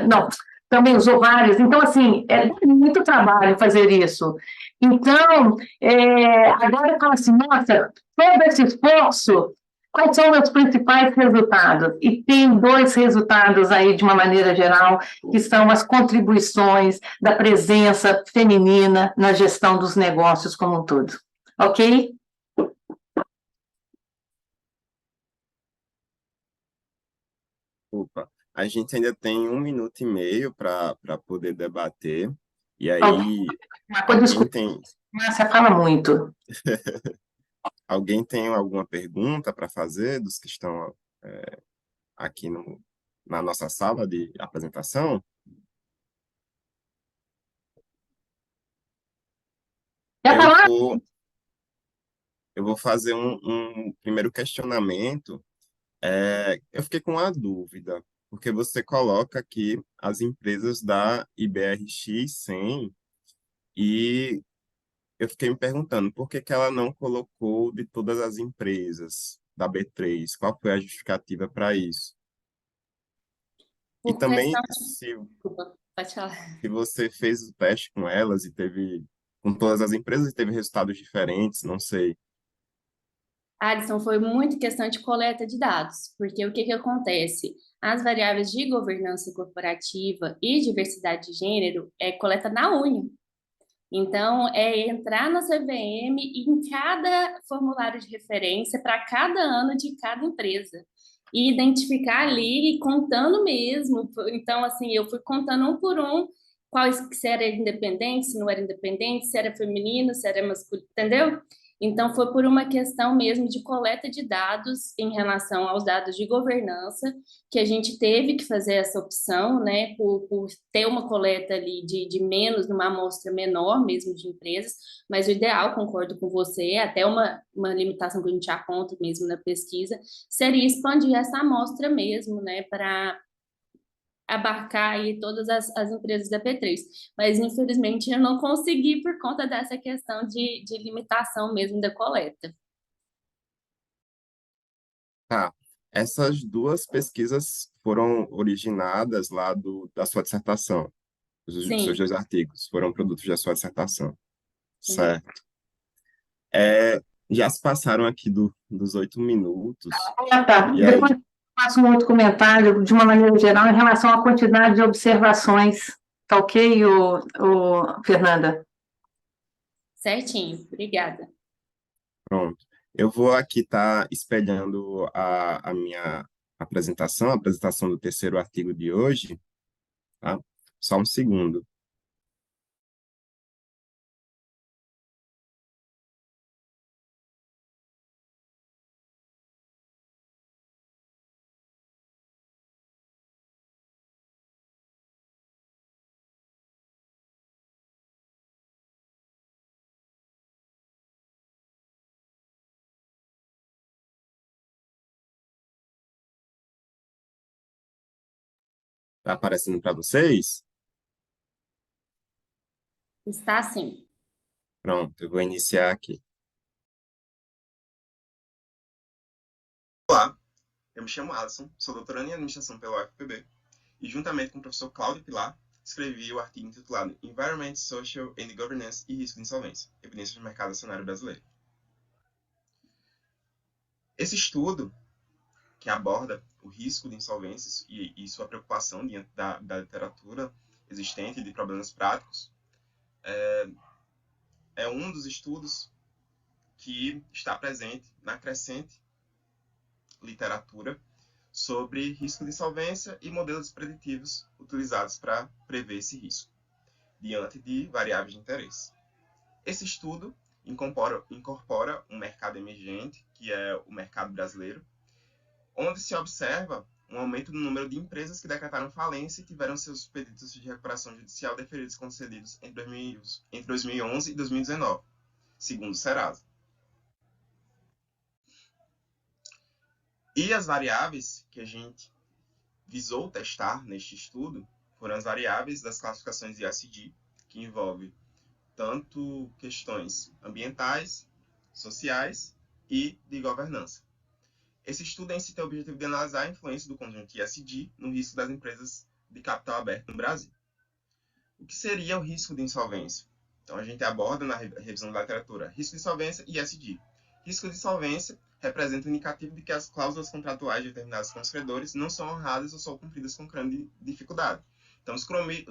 não, também usou várias. Então, assim, é muito trabalho fazer isso. Então, agora eu falo assim, nossa, todo esse esforço, quais são os principais resultados? E tem 2 resultados aí, de uma maneira geral, que são as contribuições da presença feminina na gestão dos negócios como um todo. Ok? Opa, a gente ainda tem 1 minuto e meio para poder debater. E aí, Mas, quem tem, você fala muito. Alguém tem alguma pergunta para fazer dos que estão aqui na nossa sala de apresentação? Quer Eu falar? vou, eu vou fazer um primeiro questionamento. Eu fiquei com uma dúvida, porque você coloca aqui as empresas da IBRX 100 e eu fiquei me perguntando por que que ela não colocou de todas as empresas da B3? Qual foi a justificativa para isso? E Por também questão, se desculpa, pode falar. se você fez o teste com elas e teve, com todas as empresas e teve resultados diferentes, não sei. Alisson, foi muito questão de coleta de dados, porque o que que acontece? As variáveis de governança corporativa e diversidade de gênero é coleta na unha. Então, é entrar na CVM em cada formulário de referência para cada ano de cada empresa. E identificar ali, contando mesmo. Então, assim, eu fui contando um por um, se era independente, se não era independente, se era feminino, se era masculino, entendeu? Então, foi por uma questão mesmo de coleta de dados em relação aos dados de governança, que a gente teve que fazer essa opção, né, por ter uma coleta ali de menos, numa amostra menor mesmo de empresas, mas o ideal, concordo com você, até uma limitação que a gente aponta mesmo na pesquisa, seria expandir essa amostra mesmo, né, para abarcar aí todas as empresas da P3. Mas, infelizmente, eu não consegui por conta dessa questão de limitação mesmo da coleta. Tá. Essas duas pesquisas foram originadas lá da sua dissertação. Os seus Sim, dois artigos foram produtos da sua dissertação. sim. Certo. Já se passaram aqui dos 8 minutos. Ah, tá. E aí, Depois eu faço um outro comentário, de uma maneira geral, em relação à quantidade de observações. Tá ok, Fernanda? Certinho, obrigada. pronto. Eu vou aqui estar espelhando a minha apresentação, a apresentação do terceiro artigo de hoje, tá? Só um segundo. Tá aparecendo para vocês? Está sim. Pronto, eu vou iniciar aqui. Olá, eu me chamo Alisson, sou doutorando em administração pela UFPB e, juntamente com o professor Cláudio Pilar, escrevi o artigo intitulado Environment, Social and Governance e Risco de Insolvência, Evidências do Mercado Acionário Brasileiro. Esse estudo, que aborda o risco de insolvências e sua preocupação diante da literatura existente de problemas práticos, é um dos estudos que está presente na crescente literatura sobre risco de insolvência e modelos preditivos utilizados para prever esse risco, diante de variáveis de interesse. Esse estudo incorpora um mercado emergente, que é o mercado brasileiro, onde se observa um aumento no número de empresas que decretaram falência e tiveram seus pedidos de recuperação judicial deferidos e concedidos entre 2011 e 2019, segundo o Serasa. E as variáveis que a gente visou testar neste estudo foram as variáveis das classificações de ESG, que envolve tanto questões ambientais, sociais e de governança. Esse estudo em si tem o objetivo de analisar a influência do conjunto ESG no risco das empresas de capital aberto no Brasil. O que seria o risco de insolvência? Então, a gente aborda na revisão da literatura risco de insolvência e ESG. Risco de insolvência representa o indicativo de que as cláusulas contratuais determinadas com os credores não são honradas ou são cumpridas com grande dificuldade. Então, os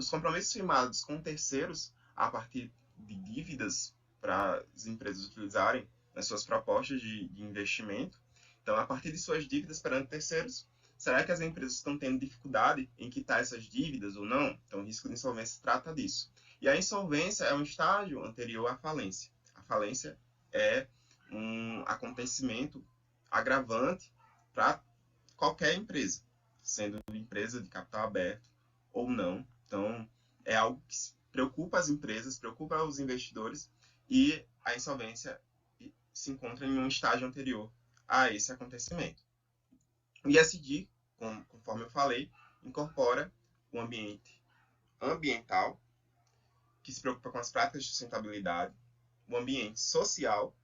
compromissos firmados com terceiros a partir de dívidas para as empresas utilizarem nas suas propostas de investimento. Então, a partir de suas dívidas perante terceiros, será que as empresas estão tendo dificuldade em quitar essas dívidas ou não? Então, o risco de insolvência trata disso. E a insolvência é um estágio anterior à falência. A falência é um acontecimento agravante para qualquer empresa, sendo empresa de capital aberto ou não. Então, é algo que preocupa as empresas, preocupa os investidores, e a insolvência se encontra em um estágio anterior a esse acontecimento. O ISD, conforme eu falei, incorpora o ambiente ambiental, que se preocupa com as práticas de sustentabilidade, o ambiente social,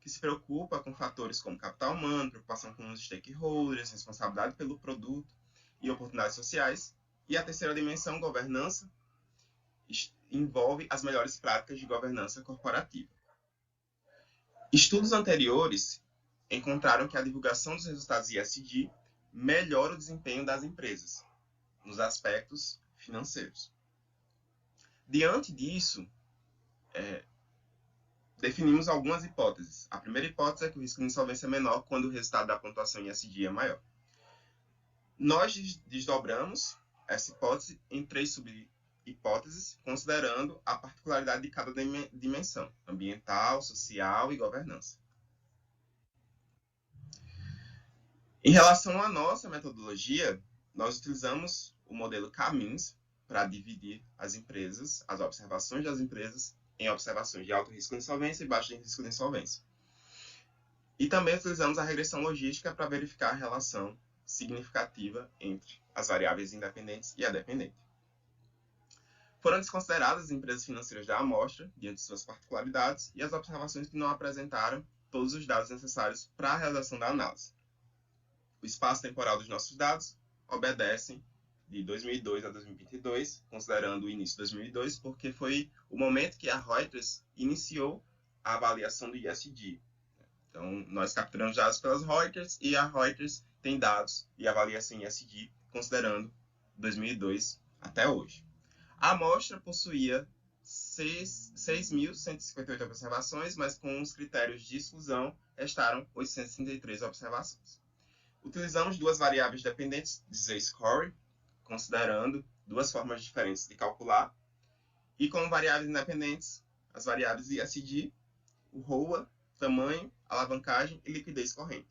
que se preocupa com fatores como capital humano, preocupação com os stakeholders, responsabilidade pelo produto e oportunidades sociais, e a terceira dimensão, governança, envolve as melhores práticas de governança corporativa. Estudos anteriores encontraram que a divulgação dos resultados ESG melhora o desempenho das empresas nos aspectos financeiros. Diante disso, definimos algumas hipóteses. A primeira hipótese é que o risco de insolvência é menor quando o resultado da pontuação ESG é maior. Nós desdobramos essa hipótese em 3 subhipóteses, considerando a particularidade de cada dimensão: ambiental, social e governança. Em relação à nossa metodologia, nós utilizamos o modelo Camins para dividir as empresas, as observações das empresas, em observações de alto risco de insolvência e baixo risco de insolvência. E também utilizamos a regressão logística para verificar a relação significativa entre as variáveis independentes e a dependente. Foram desconsideradas as empresas financeiras da amostra, diante de suas particularidades, e as observações que não apresentaram todos os dados necessários para a realização da análise. O espaço temporal dos nossos dados obedecem de 2002 a 2022, considerando o início de 2002, porque foi o momento que a Reuters iniciou a avaliação do ESG. Então, nós capturamos dados pelas Reuters, e a Reuters tem dados de avaliação ESG considerando 2002 até hoje. A amostra possuía 6.158 observações, mas com os critérios de exclusão restaram 863 observações. Utilizamos 2 variáveis dependentes de Z-score, considerando 2 formas diferentes de calcular, e como variáveis independentes, as variáveis ESG, o ROA, tamanho, alavancagem e liquidez corrente.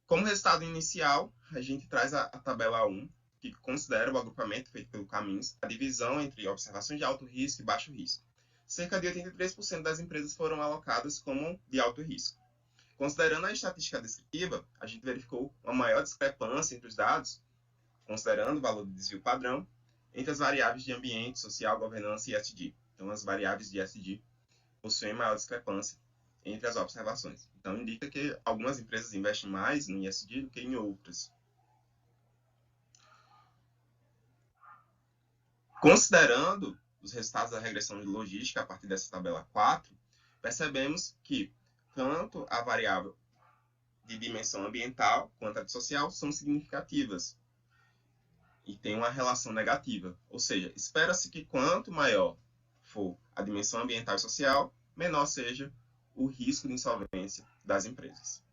Como resultado inicial, a gente traz a tabela 1, que considera o agrupamento feito pelo Camins, a divisão entre observações de alto risco e baixo risco. Cerca de 83% das empresas foram alocadas como de alto risco. Considerando a estatística descritiva, a gente verificou uma maior discrepância entre os dados, considerando o valor de desvio padrão, entre as variáveis de ambiente, social, governança e ESG. Então, as variáveis de ESG possuem maior discrepância entre as observações. Então, indica que algumas empresas investem mais no ESG do que em outras. Considerando os resultados da regressão de logística a partir dessa tabela 4, percebemos que tanto a variável de dimensão ambiental quanto a de social são significativas e tem uma relação negativa. Ou seja, espera-se que quanto maior for a dimensão ambiental e social, menor seja o risco de insolvência das empresas.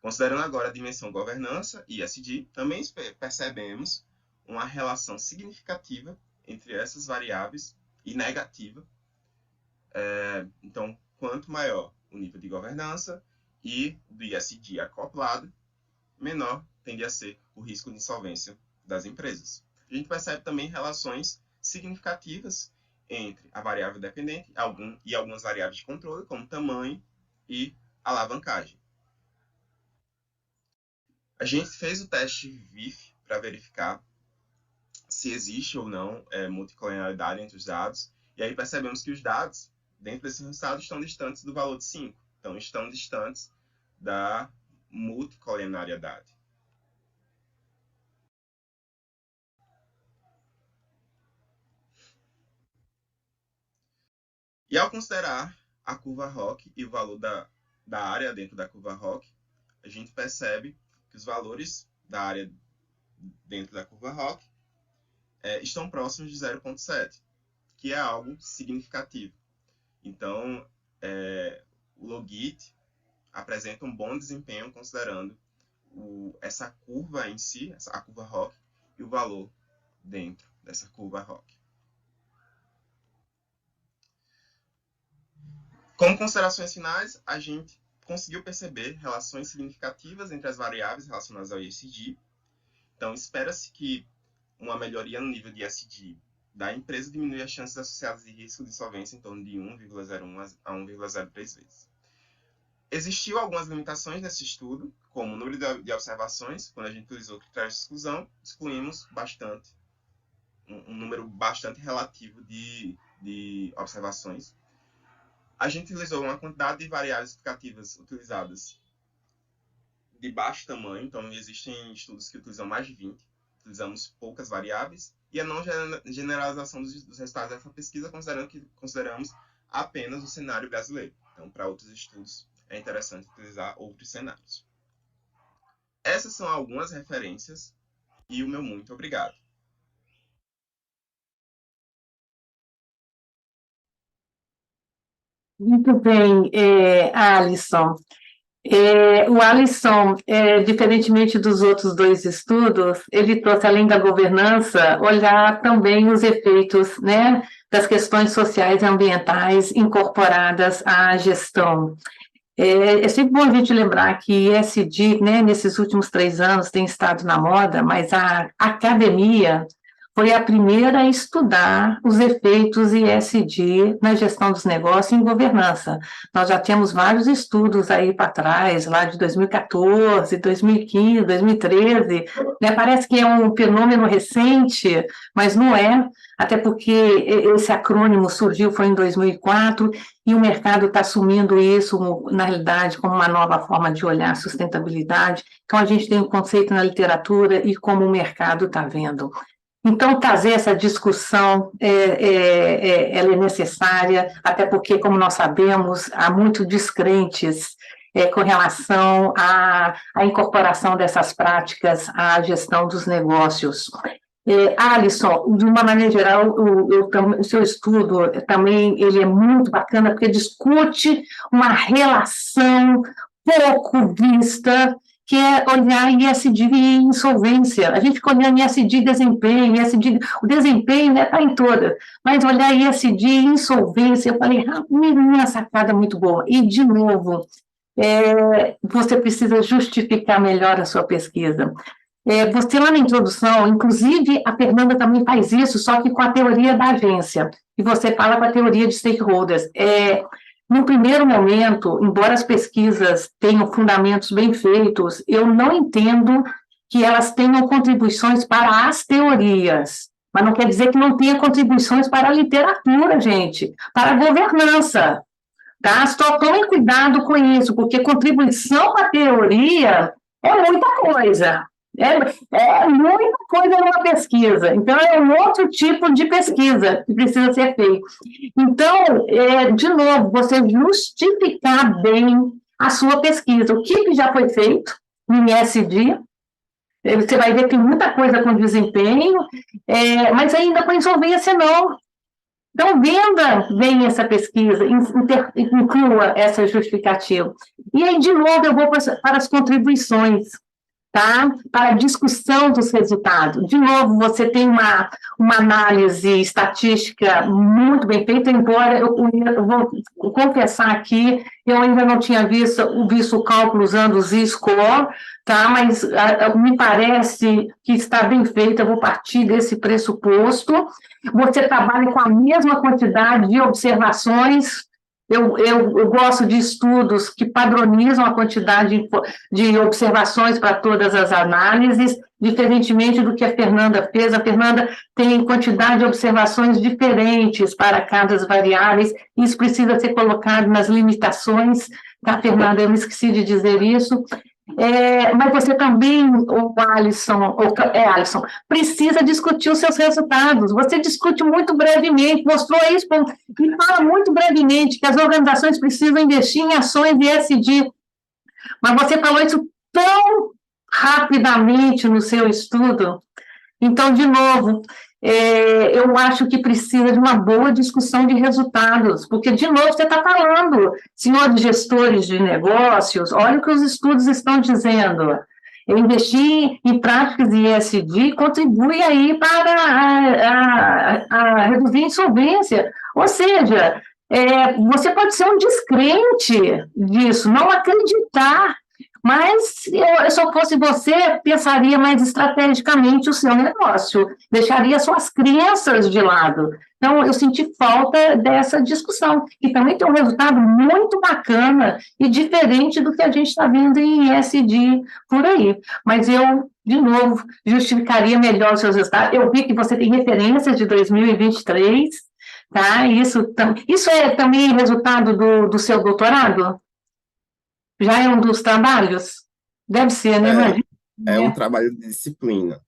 Considerando agora a dimensão governança e ESG, também percebemos uma relação significativa entre essas variáveis e negativa. Então, quanto maior o nível de governança e do ESG acoplado, menor tende a ser o risco de insolvência das empresas. A gente percebe também relações significativas entre a variável dependente e algumas variáveis de controle, como tamanho e alavancagem. A gente fez o teste VIF para verificar se existe ou não multicolonialidade entre os dados, e aí percebemos que os dados, dentro desse resultado, estão distantes do valor de 5. Então, estão distantes da multicolonialidade. E ao considerar a curva ROC e o valor da área dentro da curva ROC, a gente percebe que os valores da área dentro da curva ROC estão próximos de 0,7, que é algo significativo. Então, o Logit apresenta um bom desempenho considerando essa curva em si, a curva ROC, e o valor dentro dessa curva ROC. Como considerações finais, a gente conseguiu perceber relações significativas entre as variáveis relacionadas ao ESG. Então, espera-se que uma melhoria no nível de ESG da empresa diminui as chances associadas de risco de solvência em torno de 1,01 a 1,03 vezes. Existiu algumas limitações nesse estudo, como o número de observações. Quando a gente utilizou critérios de exclusão, excluímos um número bastante relativo de observações. A gente utilizou uma quantidade de variáveis explicativas utilizadas de baixo tamanho, então existem estudos que utilizam mais de 20, utilizamos poucas variáveis, e a não generalização dos resultados dessa pesquisa, consideramos apenas o cenário brasileiro. Então, para outros estudos, é interessante utilizar outros cenários. Essas são algumas referências, e o meu muito obrigado. Muito bem, Alisson. O Alisson, diferentemente dos outros dois estudos, ele trouxe, além da governança, olhar também os efeitos, né, das questões sociais e ambientais incorporadas à gestão. É sempre bom a gente lembrar que ESG, né, nesses últimos 3 anos, tem estado na moda, mas a academia foi a primeira a estudar os efeitos ESG na gestão dos negócios e em governança. Nós já temos vários estudos aí para trás, lá de 2014, 2015, 2013, né? Parece que é um fenômeno recente, mas não é, até porque esse acrônimo surgiu foi em 2004, e o mercado está assumindo isso, na realidade, como uma nova forma de olhar a sustentabilidade. Então, a gente tem um conceito na literatura e como o mercado está vendo. Então, trazer essa discussão ela é necessária, até porque, como nós sabemos, há muitos descrentes com relação à incorporação dessas práticas à gestão dos negócios. Alisson, de uma maneira geral, o seu estudo também ele é muito bacana, porque discute uma relação pouco vista, que é olhar ESG e insolvência. A gente fica olhando ESG desempenho, ESG, o desempenho está em todas, mas olhar ESG e insolvência, eu falei, minha sacada muito boa. E, de novo, você precisa justificar melhor a sua pesquisa. Você lá na introdução, inclusive a Fernanda também faz isso, só que com a teoria da agência, e você fala com a teoria de stakeholders. No primeiro momento, embora as pesquisas tenham fundamentos bem feitos, eu não entendo que elas tenham contribuições para as teorias, mas não quer dizer que não tenha contribuições para a literatura, gente, para a governança, tá? Só tomem cuidado com isso, porque contribuição para a teoria é muita coisa. É muita coisa numa pesquisa. Então, é um outro tipo de pesquisa que precisa ser feito. Então, de novo, você justificar bem a sua pesquisa. O que já foi feito em ESG, você vai ver que tem muita coisa com desempenho, mas ainda com insolvência não. Então, venda bem essa pesquisa, inclua essa justificativa. E aí, de novo, eu vou para as contribuições. Tá? Para a discussão dos resultados. De novo, você tem uma análise estatística muito bem feita, embora eu vou confessar aqui, eu ainda não tinha visto o cálculo usando o Z-score, tá? Mas me parece que está bem feito, eu vou partir desse pressuposto. Você trabalha com a mesma quantidade de observações. Eu gosto de estudos que padronizam a quantidade de observações para todas as análises, diferentemente do que a Fernanda fez. A Fernanda tem quantidade de observações diferentes para cada variáveis, e isso precisa ser colocado nas limitações, tá, Fernanda? Eu me esqueci de dizer isso. Mas você também, Alisson, precisa discutir os seus resultados. Você discute muito brevemente, mostrou isso, e fala muito brevemente que as organizações precisam investir em ações de ESG. Mas você falou isso tão rapidamente no seu estudo. Então, de novo, eu acho que precisa de uma boa discussão de resultados, porque, de novo, você está falando, senhores gestores de negócios, olha o que os estudos estão dizendo. Investir em práticas de ESG contribui aí para a reduzir a insolvência. Ou seja, Você pode ser um descrente disso, não acreditar, mas se eu fosse você, pensaria mais estrategicamente o seu negócio, deixaria suas crenças de lado. Então, eu senti falta dessa discussão, que também tem um resultado muito bacana e diferente do que a gente está vendo em ESG por aí. Mas eu, de novo, justificaria melhor os seus resultados. Eu vi que você tem referências de 2023, tá? Isso é também resultado do seu doutorado? Já é um dos trabalhos? Deve ser, né? É, Imagina, é um né? trabalho de disciplina,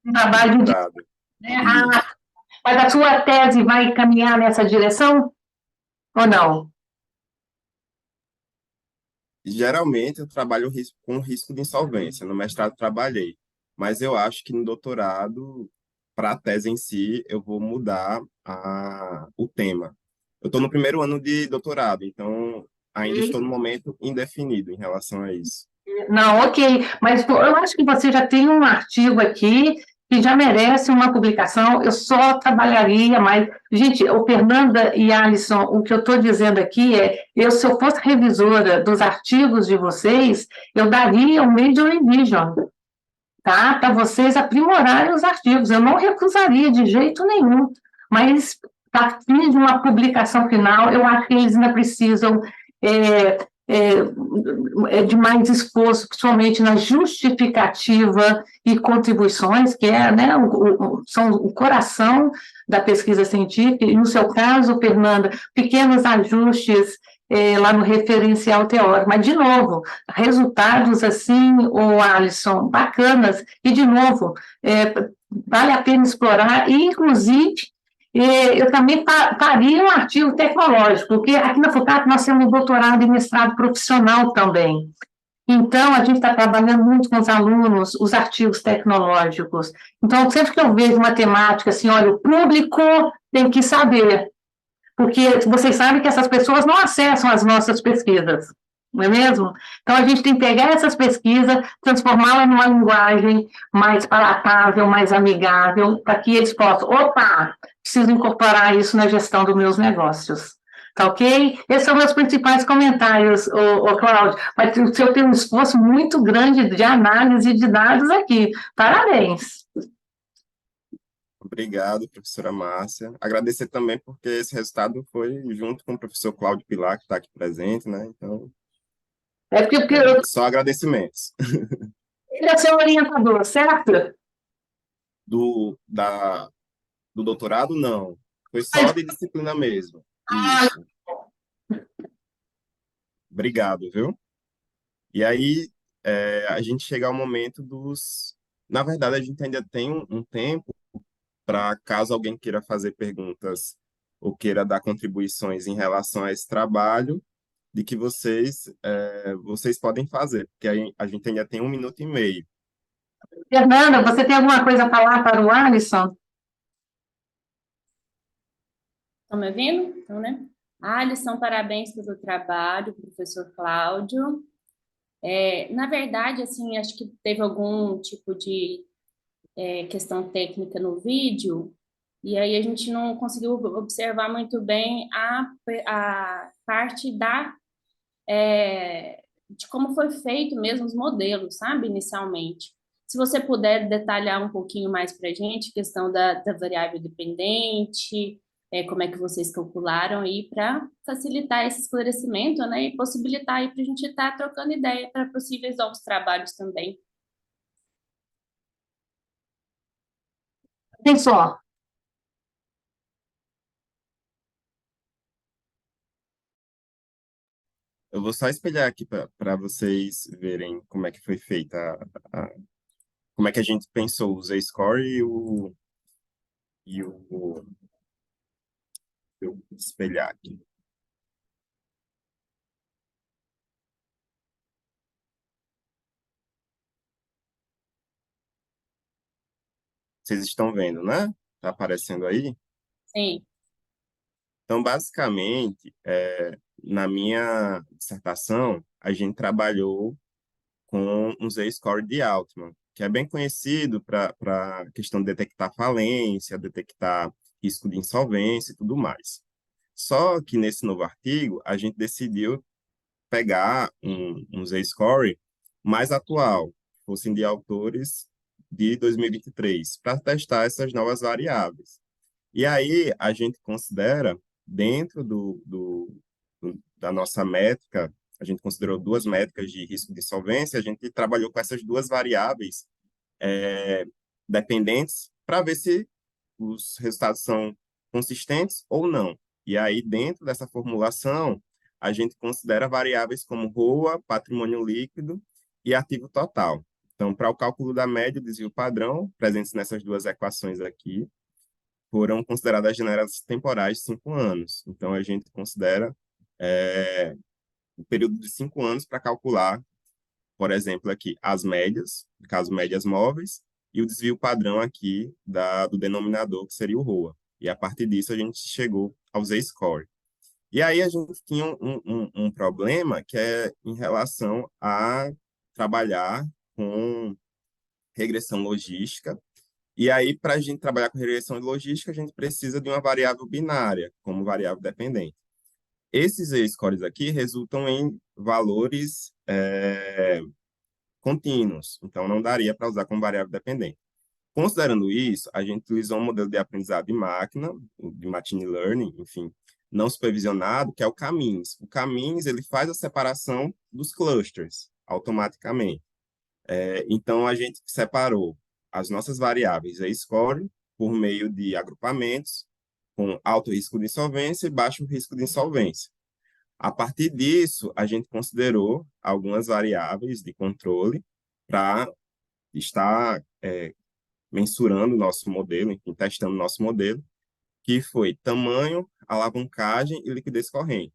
Um de trabalho de, doutorado. né? Isso. Mas a sua tese vai caminhar nessa direção ou não? Geralmente eu trabalho com risco de insolvência. No mestrado trabalhei, mas eu acho que no doutorado, para a tese em si, eu vou mudar o tema. Eu estou no primeiro ano de doutorado, então ainda estou no momento indefinido em relação a isso. Não, ok, mas pô, eu acho que você já tem um artigo aqui que já merece uma publicação. Eu só trabalharia mais. Gente, o Fernanda e Alisson, o que eu estou dizendo aqui se eu fosse revisora dos artigos de vocês, eu daria um major revision, tá? Para vocês aprimorarem os artigos. Eu não recusaria de jeito nenhum, mas a fim de uma publicação final, eu acho que eles ainda precisam é, de mais esforço, principalmente na justificativa e contribuições, que né, são o coração da pesquisa científica, e no seu caso, Fernanda, pequenos ajustes lá no referencial teórico, mas, de novo, resultados assim, o Alisson, bacanas, e, de novo, vale a pena explorar, e, inclusive, eu também faria um artigo tecnológico, porque aqui na FUCAP nós temos doutorado e mestrado profissional também. Então, a gente está trabalhando muito com os alunos, os artigos tecnológicos. Então, sempre que eu vejo uma temática assim, olha, o público tem que saber, porque vocês sabem que essas pessoas não acessam as nossas pesquisas, não é mesmo? Então, a gente tem que pegar essas pesquisas, transformá-las numa linguagem mais palatável, mais amigável, para que eles possam, opa, preciso incorporar isso na gestão dos meus negócios. Tá ok? Esses são meus principais comentários, Cláudio. Mas o senhor tem um esforço muito grande de análise de dados aqui. Parabéns. Obrigado, professora Márcia. Agradecer também porque esse resultado foi junto com o professor Cláudio Pilar, que está aqui presente, né? Então, Porque só agradecimentos. ele é seu orientador, certo? Do, da, do doutorado, não. Foi só de disciplina mesmo. Isso. Obrigado, viu? E aí, a gente chega ao momento dos... Na verdade, a gente ainda tem um tempo para, caso alguém queira fazer perguntas ou queira dar contribuições em relação a esse trabalho, de que vocês podem fazer, porque aí a gente ainda tem 1 minuto e meio. Fernanda, você tem alguma coisa a falar para o Alisson? Estão me ouvindo? Então, né? Alisson, parabéns pelo trabalho, professor Cláudio. Na verdade, assim, acho que teve algum tipo de questão técnica no vídeo, e aí a gente não conseguiu observar muito bem a parte de como foi feito mesmo os modelos, sabe, inicialmente. Se você puder detalhar um pouquinho mais para a gente, questão da variável dependente, como é que vocês calcularam aí para facilitar esse esclarecimento, né, e possibilitar aí para a gente estar trocando ideia para possíveis novos trabalhos também. Tem só. Eu vou só espelhar aqui para vocês verem como é que foi feita, como é que a gente pensou o Z-score e o eu vou espelhar aqui. Vocês estão vendo, né? Tá aparecendo aí? Sim. Então, basicamente, na minha dissertação, a gente trabalhou com um Z-score de Altman, que é bem conhecido para a questão de detectar falência, detectar risco de insolvência e tudo mais. Só que nesse novo artigo, a gente decidiu pegar um Z-score mais atual, fossem de autores de 2023, para testar essas novas variáveis. E aí a gente considera, dentro da nossa métrica, a gente considerou duas métricas de risco de solvência, a gente trabalhou com essas duas variáveis dependentes para ver se os resultados são consistentes ou não. E aí, dentro dessa formulação, a gente considera variáveis como ROA, patrimônio líquido e ativo total. Então, para o cálculo da média e desvio padrão, presentes nessas duas equações aqui, foram consideradas janelas temporais de 5 anos. Então, a gente considera o período de 5 anos para calcular, por exemplo, aqui as médias, no caso, médias móveis, e o desvio padrão aqui do denominador, que seria o ROA. E a partir disso, a gente chegou ao Z-score. E aí a gente tinha um problema que é em relação a trabalhar com regressão logística. E aí, para a gente trabalhar com regressão logística, a gente precisa de uma variável binária como variável dependente. Esses Z-scores aqui resultam em valores contínuos, então não daria para usar como variável dependente. Considerando isso, a gente utilizou um modelo de aprendizado de máquina, de machine learning, enfim, não supervisionado, que é o Camins. O Camins, ele faz a separação dos clusters automaticamente. Então, a gente separou as nossas variáveis Z-score por meio de agrupamentos com alto risco de insolvência e baixo risco de insolvência. A partir disso, a gente considerou algumas variáveis de controle para estar mensurando o nosso modelo, enfim, testando o nosso modelo, que foi tamanho, alavancagem e liquidez corrente.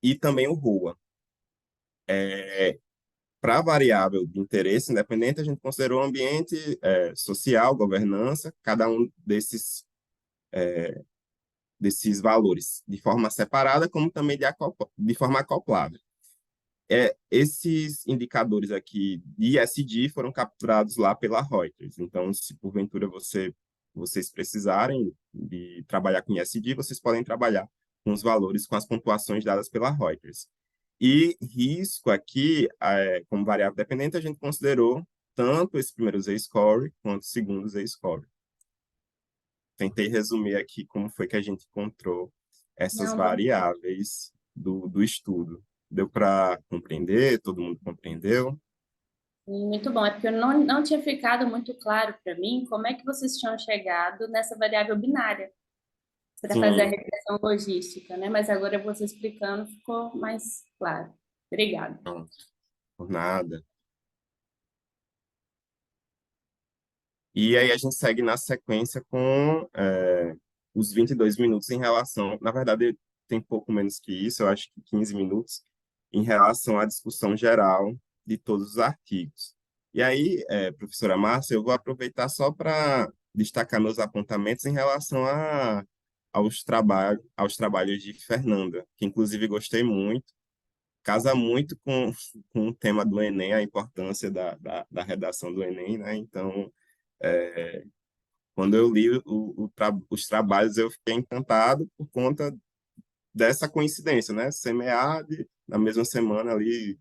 E também o ROA. Para a variável de interesse independente, a gente considerou ambiente social, governança, cada um desses valores de forma separada, como também de forma acoplada. Esses indicadores aqui de ESG foram capturados lá pela Reuters. Então, se porventura vocês precisarem de trabalhar com ESG, vocês podem trabalhar com os valores, com as pontuações dadas pela Reuters. E risco aqui, como variável dependente, a gente considerou tanto esse primeiro Z-score quanto o segundo Z-score. Tentei resumir aqui como foi que a gente encontrou essas Não, variáveis do estudo. Deu para compreender? Todo mundo compreendeu? muito bom, é porque eu não tinha ficado muito claro para mim como é que vocês tinham chegado nessa variável binária para fazer a Sim, regressão logística, né? Mas agora você explicando ficou mais claro. Obrigada. não, por nada. E aí a gente segue na sequência com os 22 minutos em relação... Na verdade, tem pouco menos que isso, eu acho que 15 minutos, em relação à discussão geral de todos os artigos. E aí, professora Márcia, eu vou aproveitar só para destacar meus apontamentos em relação aos trabalhos de Fernanda, que inclusive gostei muito, casa muito com o tema do Enem, a importância da redação do Enem, né? Então, quando eu li os trabalhos, eu fiquei encantado por conta dessa coincidência, né? Semear na mesma semana ali,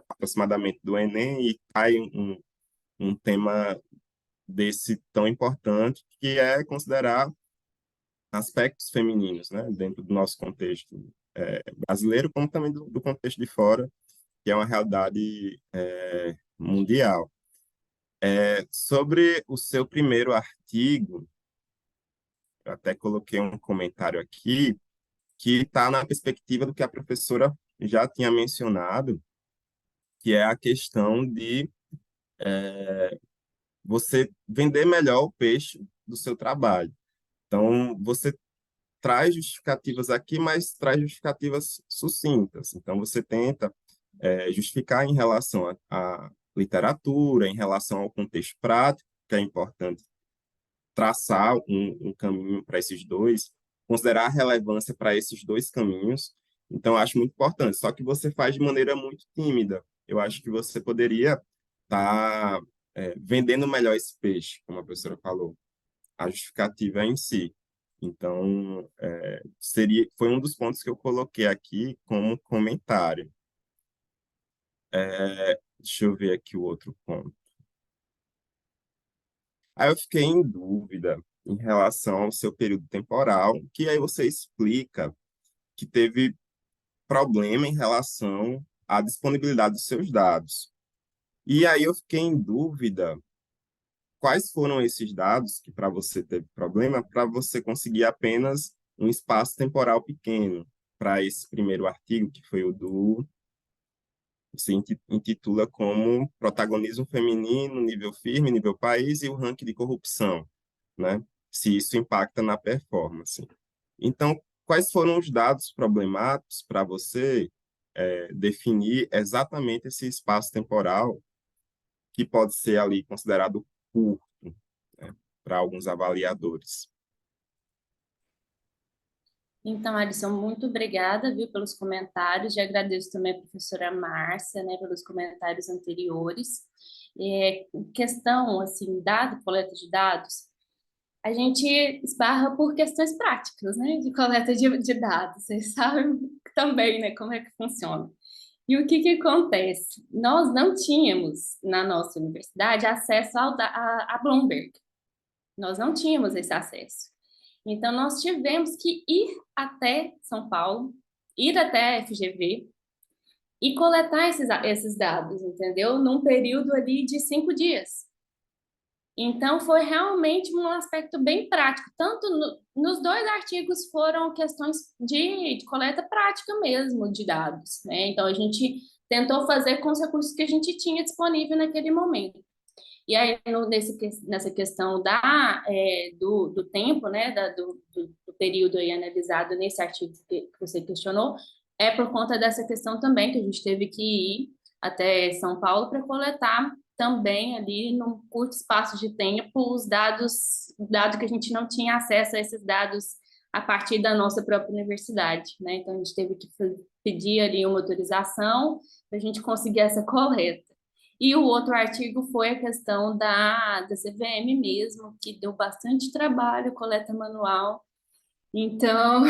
aproximadamente do Enem, e cai um tema desse tão importante, que é considerar aspectos femininos, né? Dentro do nosso contexto brasileiro, como também do contexto de fora, que é uma realidade mundial. Sobre o seu primeiro artigo, eu até coloquei um comentário aqui, que está na perspectiva do que a professora já tinha mencionado, que é a questão de você vender melhor o peixe do seu trabalho. Então, você traz justificativas aqui, mas traz justificativas sucintas. Então, você tenta justificar em relação à literatura, em relação ao contexto prático, que é importante traçar um caminho para esses dois, considerar a relevância para esses dois caminhos. Então, eu acho muito importante. Só que você faz de maneira muito tímida. Eu acho que você poderia estar vendendo melhor esse peixe, como a professora falou, a justificativa em si. Então, foi um dos pontos que eu coloquei aqui como comentário. Deixa eu ver aqui o outro ponto. Aí eu fiquei em dúvida em relação ao seu período temporal, que aí você explica que teve problema em relação à disponibilidade dos seus dados. E aí eu fiquei em dúvida quais foram esses dados que para você teve problema, para você conseguir apenas um espaço temporal pequeno para esse primeiro artigo, que foi o do você intitula como Protagonismo Feminino, Nível Firme, Nível País e o Ranking de Corrupção, né? Se isso impacta na performance. Então, quais foram os dados problemáticos para você definir exatamente esse espaço temporal que pode ser ali considerado curto, né, para alguns avaliadores? Então, Alisson, muito obrigada, viu, pelos comentários. E agradeço também a professora Márcia, né, pelos comentários anteriores. Questão, assim, dado, coleta de dados, a gente esbarra por questões práticas, né, de coleta de dados. Vocês sabem também, né, como é que funciona. E o que que acontece? Nós não tínhamos, na nossa universidade, acesso a Bloomberg. Nós não tínhamos esse acesso. Então, nós tivemos que ir até São Paulo, ir até a FGV e coletar esses dados, entendeu? Num período ali de 5 dias. Então, foi realmente um aspecto bem prático. Tanto nos dois artigos foram questões de coleta prática mesmo de dados, né? Então, a gente tentou fazer com os recursos que a gente tinha disponível naquele momento. E aí, nessa questão do tempo, né, do período aí analisado nesse artigo que você questionou, é por conta dessa questão também que a gente teve que ir até São Paulo para coletar também ali num curto espaço de tempo os dados que a gente não tinha acesso a esses dados a partir da nossa própria universidade, né? Então, a gente teve que pedir ali uma autorização para a gente conseguir essa coleta. E o outro artigo foi a questão da CVM mesmo, que deu bastante trabalho, coleta manual. Então,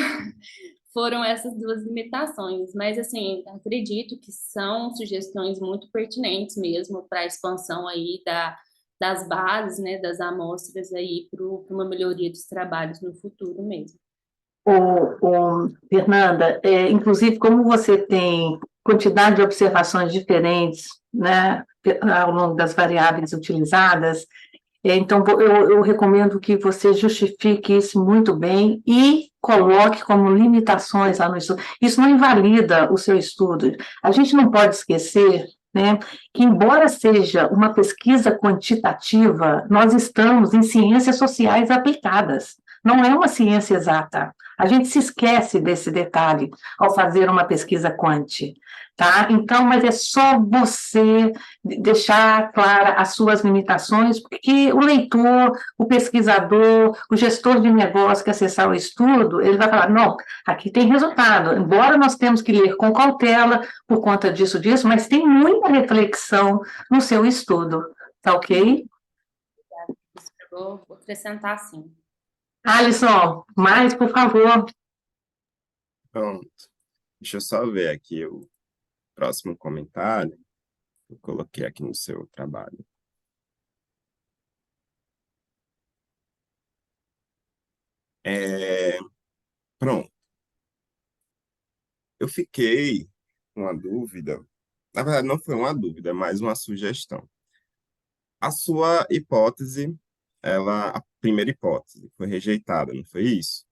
foram essas duas limitações. Mas, assim, acredito que são sugestões muito pertinentes mesmo para a expansão aí das bases, né, das amostras aí para uma melhoria dos trabalhos no futuro mesmo. Fernanda, inclusive, como você tem quantidade de observações diferentes, né, ao longo das variáveis utilizadas, então eu recomendo que você justifique isso muito bem e coloque como limitações lá no estudo. Isso não invalida o seu estudo. A gente não pode esquecer, né, que embora seja uma pesquisa quantitativa, nós estamos em ciências sociais aplicadas. Não é uma ciência exata. A gente se esquece desse detalhe ao fazer uma pesquisa quant, tá? Então, mas é só você deixar clara as suas limitações, porque o leitor, o pesquisador, o gestor de negócio que acessar o estudo, ele vai falar, não, aqui tem resultado, embora nós temos que ler com cautela por conta disso, mas tem muita reflexão no seu estudo, tá ok? Vou acrescentar sim. Alisson, mais, por favor. Pronto. Deixa eu só ver aqui o próximo comentário que eu coloquei aqui no seu trabalho. Pronto. Eu fiquei com uma dúvida. Na verdade, não foi uma dúvida, é mais uma sugestão. A sua hipótese, a primeira hipótese, foi rejeitada, não foi isso?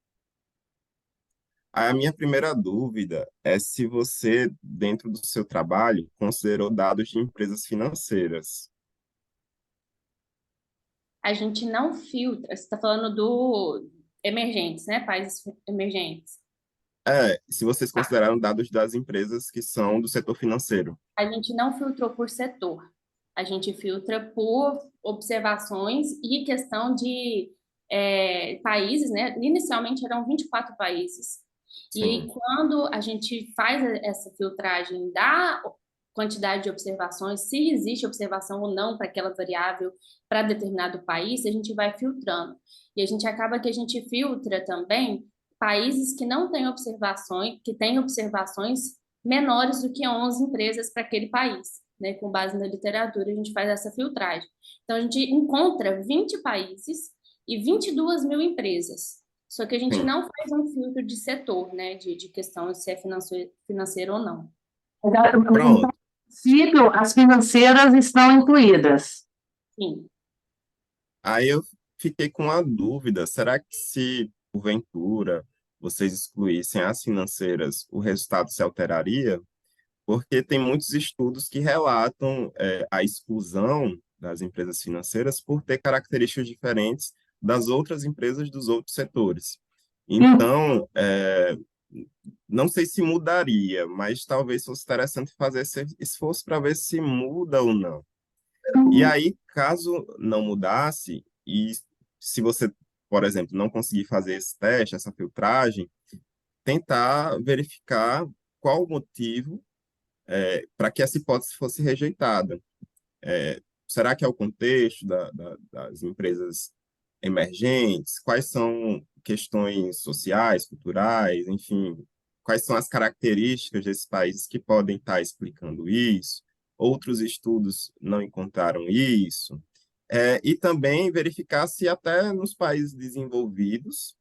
A minha primeira dúvida é se você, dentro do seu trabalho, considerou dados de empresas financeiras. A gente não filtra, você está falando do emergentes, né? Países emergentes. Se vocês Tá. consideraram dados das empresas que são do setor financeiro. A gente não filtrou por setor. A gente filtra por observações e questão de países, né? Inicialmente eram 24 países. Sim. E quando a gente faz essa filtragem quantidade de observações, se existe observação ou não para aquela variável para determinado país, a gente vai filtrando. E a gente acaba que a gente filtra também países que não têm observações, que têm observações menores do que 11 empresas para aquele país, né? Com base na literatura, a gente faz essa filtragem. Então, a gente encontra 20 países e 22 mil empresas. Só que a gente Sim. não faz um filtro de setor, né? De questão se é financeiro ou não. Em Pronto. princípio, as financeiras estão incluídas. Sim. Aí eu fiquei com a dúvida, será que se, porventura, vocês excluíssem as financeiras, o resultado se alteraria? Porque tem muitos estudos que relatam a exclusão das empresas financeiras por ter características diferentes das outras empresas dos outros setores. Então, não sei se mudaria, mas talvez fosse interessante fazer esse esforço para ver se muda ou não. E aí, caso não mudasse, e se você, por exemplo, não conseguir fazer esse teste, essa filtragem, tentar verificar qual o motivo para que essa hipótese fosse rejeitada. Será que é o contexto das empresas emergentes? Quais são questões sociais, culturais, enfim, quais são as características desses países que podem estar explicando isso? Outros estudos não encontraram isso. E também verificar se até nos países desenvolvidos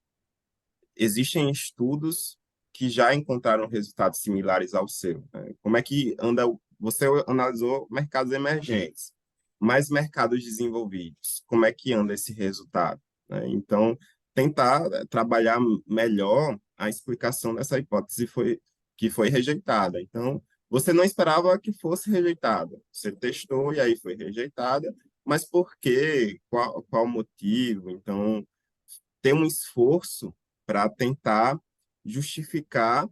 existem estudos que já encontraram resultados similares ao seu, né? Como é que anda, você analisou mercados emergentes, mas mercados desenvolvidos, como é que anda esse resultado, né? Então, tentar trabalhar melhor a explicação dessa hipótese que foi rejeitada. Então, você não esperava que fosse rejeitada, você testou e aí foi rejeitada, mas por quê? Qual o motivo? Então, ter um esforço para tentar justificar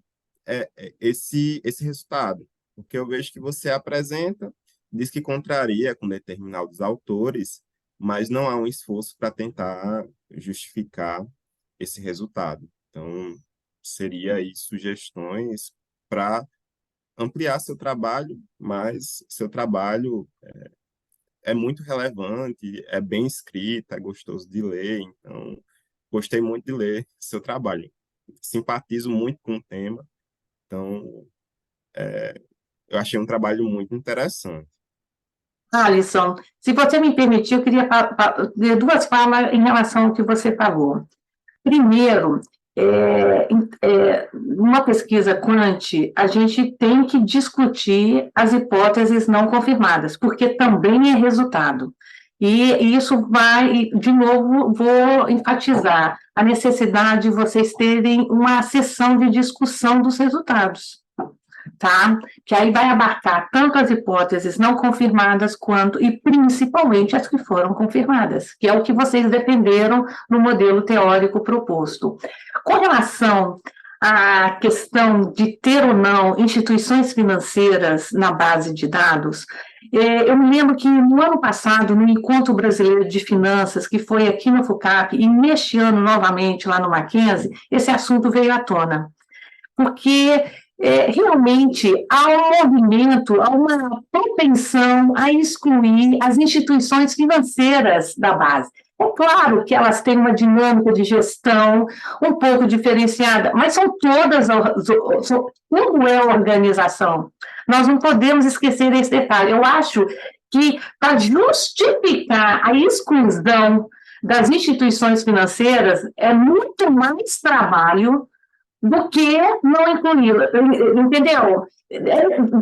esse resultado. Porque eu vejo que você apresenta, diz que contraria com determinados autores, mas não há um esforço para tentar justificar esse resultado. Então, seria aí sugestões para ampliar seu trabalho, mas seu trabalho é muito relevante, é bem escrito, é gostoso de ler, então gostei muito de ler seu trabalho. Simpatizo muito com o tema, então eu achei um trabalho muito interessante. Alisson, se você me permitir, eu queria dizer duas falas em relação ao que você falou. Primeiro, numa pesquisa quant, a gente tem que discutir as hipóteses não confirmadas, porque também é resultado. E isso vai, de novo, vou enfatizar a necessidade de vocês terem uma sessão de discussão dos resultados, tá? Que aí vai abarcar tanto as hipóteses não confirmadas quanto, e principalmente as que foram confirmadas, que é o que vocês defenderam no modelo teórico proposto. Com relação à questão de ter ou não instituições financeiras na base de dados, eu me lembro que no ano passado, no Encontro Brasileiro de Finanças, que foi aqui no FUCAP, e neste ano novamente lá no Mackenzie, esse assunto veio à tona, porque realmente há um movimento, há uma propensão a excluir as instituições financeiras da base. É claro que elas têm uma dinâmica de gestão um pouco diferenciada, mas são todas, tudo é organização. Nós não podemos esquecer esse detalhe. Eu acho que, para justificar a exclusão das instituições financeiras, é muito mais trabalho do que não incluí-la, entendeu?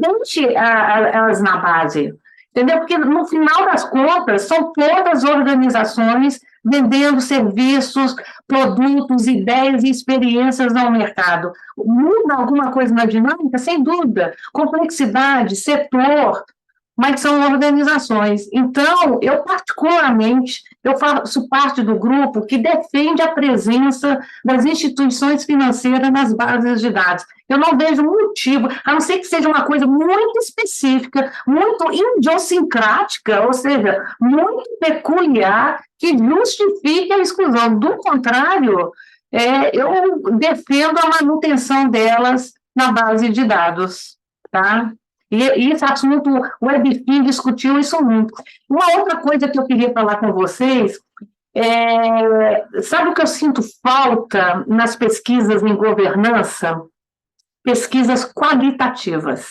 Deixe elas na base, entendeu? Porque, no final das contas, são todas organizações vendendo serviços, produtos, ideias e experiências ao mercado. Muda alguma coisa na dinâmica? Sem dúvida. Complexidade, setor, mas são organizações. Então, eu particularmente, eu faço parte do grupo que defende a presença das instituições financeiras nas bases de dados. Eu não vejo motivo, a não ser que seja uma coisa muito específica, muito idiosincrática, ou seja, muito peculiar, que justifique a exclusão. Do contrário, eu defendo a manutenção delas na base de dados, tá? E esse assunto, o Webfin discutiu isso muito. Uma outra coisa que eu queria falar com vocês sabe o que eu sinto falta nas pesquisas em governança? Pesquisas qualitativas.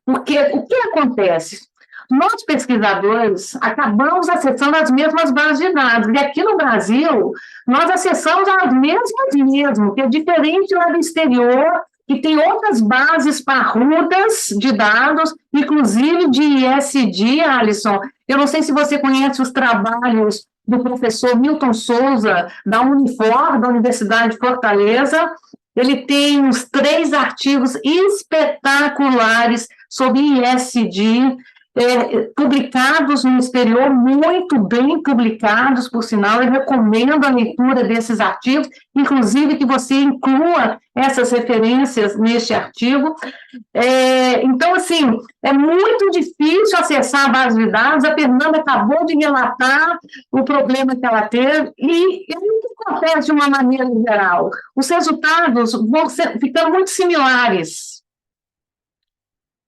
Porque o que acontece? Nós, pesquisadores, acabamos acessando as mesmas bases de dados. E aqui no Brasil, nós acessamos as mesmas mesmo, que é diferente lá do exterior, que tem outras bases parrudas de dados, inclusive de ISD, Alisson. Eu não sei se você conhece os trabalhos do professor Milton Souza, da Unifor, da Universidade de Fortaleza. Ele tem uns 3 artigos espetaculares sobre ISD, publicados no exterior, muito bem publicados, por sinal. Eu recomendo a leitura desses artigos, inclusive que você inclua essas referências neste artigo. Então, assim, é muito difícil acessar a base de dados. A Fernanda acabou de relatar o problema que ela teve, e o que acontece de uma maneira geral? Os resultados vão ficando muito similares.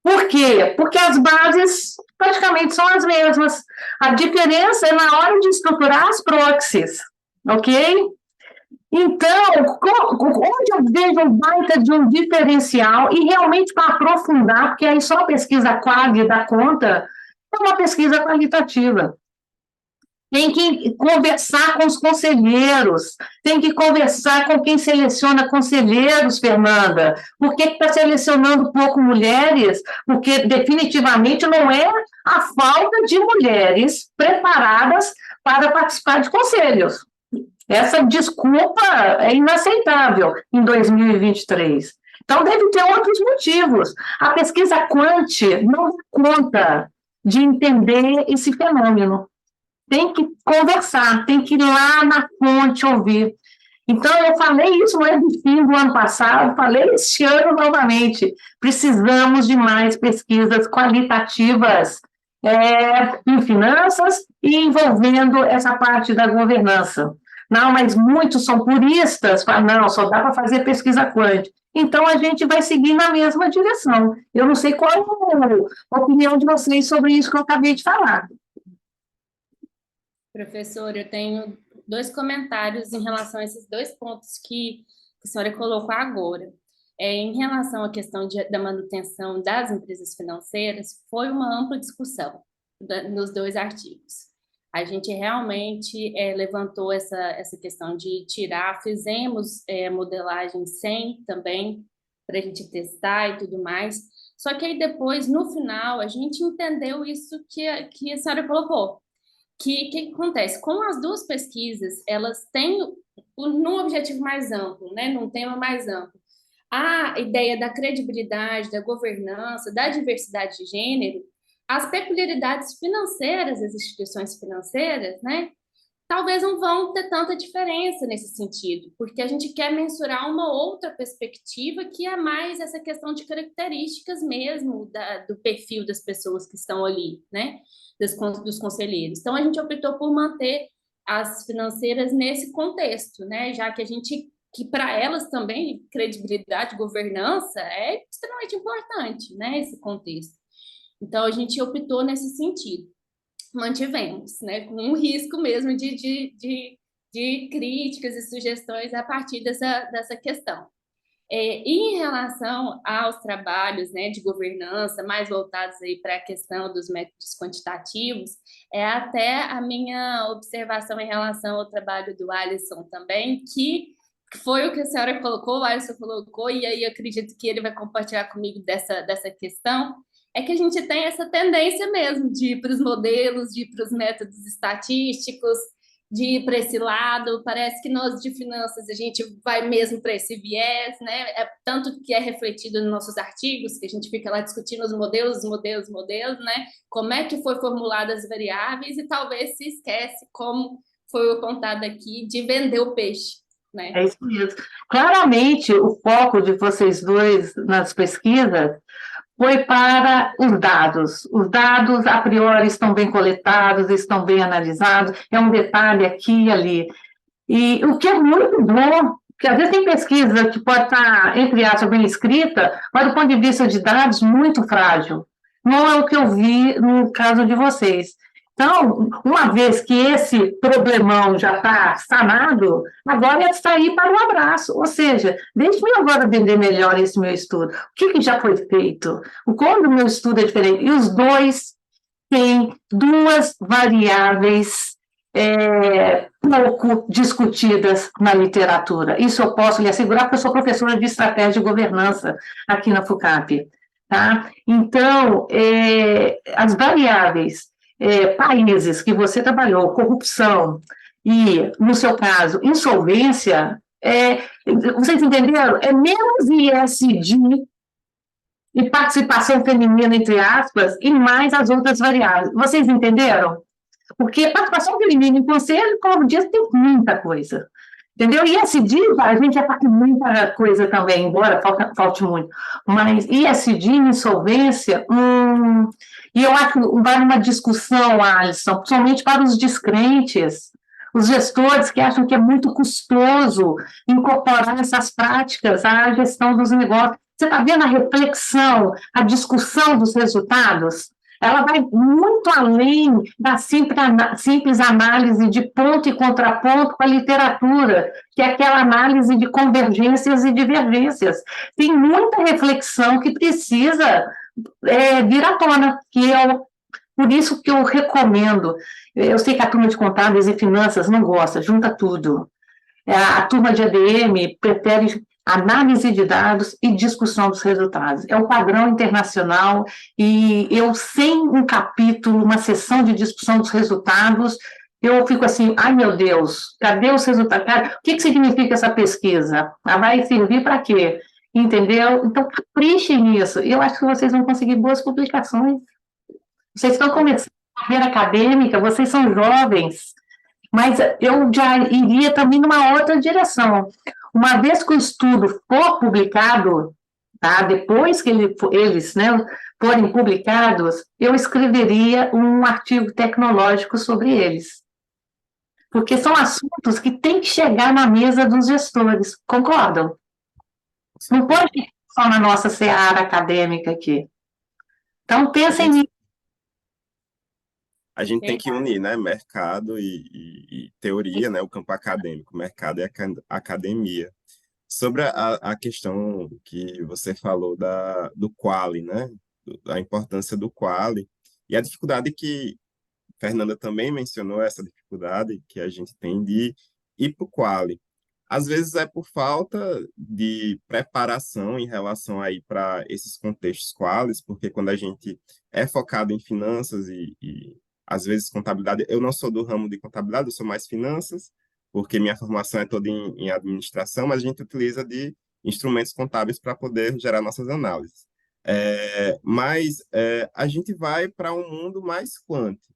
Por quê? Porque as bases praticamente são as mesmas. A diferença é na hora de estruturar as proxies, ok? Então, onde eu vejo um baita de um diferencial, e realmente para aprofundar, porque aí só a pesquisa quali dá conta, é uma pesquisa qualitativa. Tem que conversar com os conselheiros, tem que conversar com quem seleciona conselheiros, Fernanda. Por que está selecionando pouco mulheres? Porque definitivamente não é a falta de mulheres preparadas para participar de conselhos. Essa desculpa é inaceitável em 2023. Então, deve ter outros motivos. A pesquisa Quant não dá conta de entender esse fenômeno. Tem que conversar, tem que ir lá na fonte ouvir. Então, eu falei isso no Webfin do ano passado, falei este ano novamente. Precisamos de mais pesquisas qualitativas em finanças e envolvendo essa parte da governança. Não, mas muitos são puristas, falam, não, só dá para fazer pesquisa quant. Então, a gente vai seguir na mesma direção. Eu não sei qual é a opinião de vocês sobre isso que eu acabei de falar. Professor, eu tenho 2 comentários em relação a esses 2 pontos que a senhora colocou agora. Em relação à questão da manutenção das empresas financeiras, foi uma ampla discussão nos 2 artigos. A gente realmente levantou essa questão de tirar, fizemos modelagem sem também, para a gente testar e tudo mais. Só que aí depois, no final, a gente entendeu isso que a senhora colocou. Que acontece? Com as 2 pesquisas, elas têm num objetivo mais amplo, né, num tema mais amplo, a ideia da credibilidade, da governança, da diversidade de gênero, as peculiaridades financeiras das instituições financeiras, né, talvez não vão ter tanta diferença nesse sentido, porque a gente quer mensurar uma outra perspectiva que é mais essa questão de características mesmo do perfil das pessoas que estão ali, né? Dos conselheiros. Então, a gente optou por manter as financeiras nesse contexto, né? Já que para elas também credibilidade, governança é extremamente importante, né? Esse contexto. Então, a gente optou nesse sentido. Mantivemos, né? Com um risco mesmo de críticas e sugestões a partir dessa questão. E em relação aos trabalhos, né, de governança, mais voltados aí para a questão dos métodos quantitativos, até a minha observação em relação ao trabalho do Alisson também, que foi o que a senhora colocou, o Alisson colocou, e aí eu acredito que ele vai compartilhar comigo dessa questão, é que a gente tem essa tendência mesmo de ir para os modelos, de ir para os métodos estatísticos, de ir para esse lado. Parece que nós de finanças a gente vai mesmo para esse viés, né? Tanto que é refletido nos nossos artigos, que a gente fica lá discutindo os modelos, né? Como é que foi formuladas as variáveis, e talvez se esquece, como foi apontado aqui, de vender o peixe, né? É isso mesmo. Claramente, o foco de vocês dois nas pesquisas foi para os dados. Os dados, a priori, estão bem coletados, estão bem analisados, é um detalhe aqui e ali. E o que é muito bom Porque às vezes tem pesquisa que pode estar, entre aspas, bem escrita, mas do ponto de vista de dados, muito frágil. Não é o que eu vi no caso de vocês. Então, uma vez que esse problemão já está sanado, agora é sair para o abraço. Ou seja, deixe-me agora entender melhor esse meu estudo. O que já foi feito? Como o meu estudo é diferente? E os dois têm duas variáveis pouco discutidas na literatura. Isso eu posso lhe assegurar, porque eu sou professora de estratégia e governança aqui na FUCAP. Tá? Então, as variáveis, países que você trabalhou, corrupção e, no seu caso, insolvência, vocês entenderam? É menos ISD e participação feminina, entre aspas, e mais as outras variáveis. Vocês entenderam? Porque participação feminina em conselho, como diz, tem muita coisa. Entendeu? ISD, a gente já está com muita coisa também, embora falte muito. Mas ISD, insolvência, e eu acho que vai numa discussão, Alisson, principalmente para os descrentes, os gestores que acham que é muito custoso incorporar essas práticas à gestão dos negócios. Você está vendo a reflexão, a discussão dos resultados? Ela vai muito além da simples análise de ponto e contraponto com a literatura, que é aquela análise de convergências e divergências. Tem muita reflexão que precisa vir à tona, por isso que eu recomendo. Eu sei que a turma de contábeis e finanças não gosta, junta tudo. A turma de ADM prefere análise de dados e discussão dos resultados. É o padrão internacional e eu, sem um capítulo, uma sessão de discussão dos resultados, eu fico assim, ai meu Deus, cadê os resultados? O que significa essa pesquisa? Ela vai servir para quê? Entendeu? Então, caprichem nisso. Eu acho que vocês vão conseguir boas publicações. Vocês estão começando a carreira acadêmica, vocês são jovens, mas eu já iria também numa outra direção. Uma vez que o estudo for publicado, tá, depois que eles, né, forem publicados, eu escreveria um artigo tecnológico sobre eles. Porque são assuntos que têm que chegar na mesa dos gestores, concordam? Não pode ficar só na nossa seara acadêmica aqui. Então, pensem nisso. A gente tem que unir, né, mercado e teoria, né, o campo acadêmico, mercado e academia. Sobre a questão que você falou do quali, né, a importância do quali, e a dificuldade que Fernanda também mencionou, essa dificuldade que a gente tem de ir para o quali. Às vezes é por falta de preparação em relação aí para esses contextos qualis, porque quando a gente é focado em finanças e às vezes contabilidade, eu não sou do ramo de contabilidade, eu sou mais finanças, porque minha formação é toda em administração, mas a gente utiliza de instrumentos contábeis para poder gerar nossas análises. Mas a gente vai para um mundo mais quântico.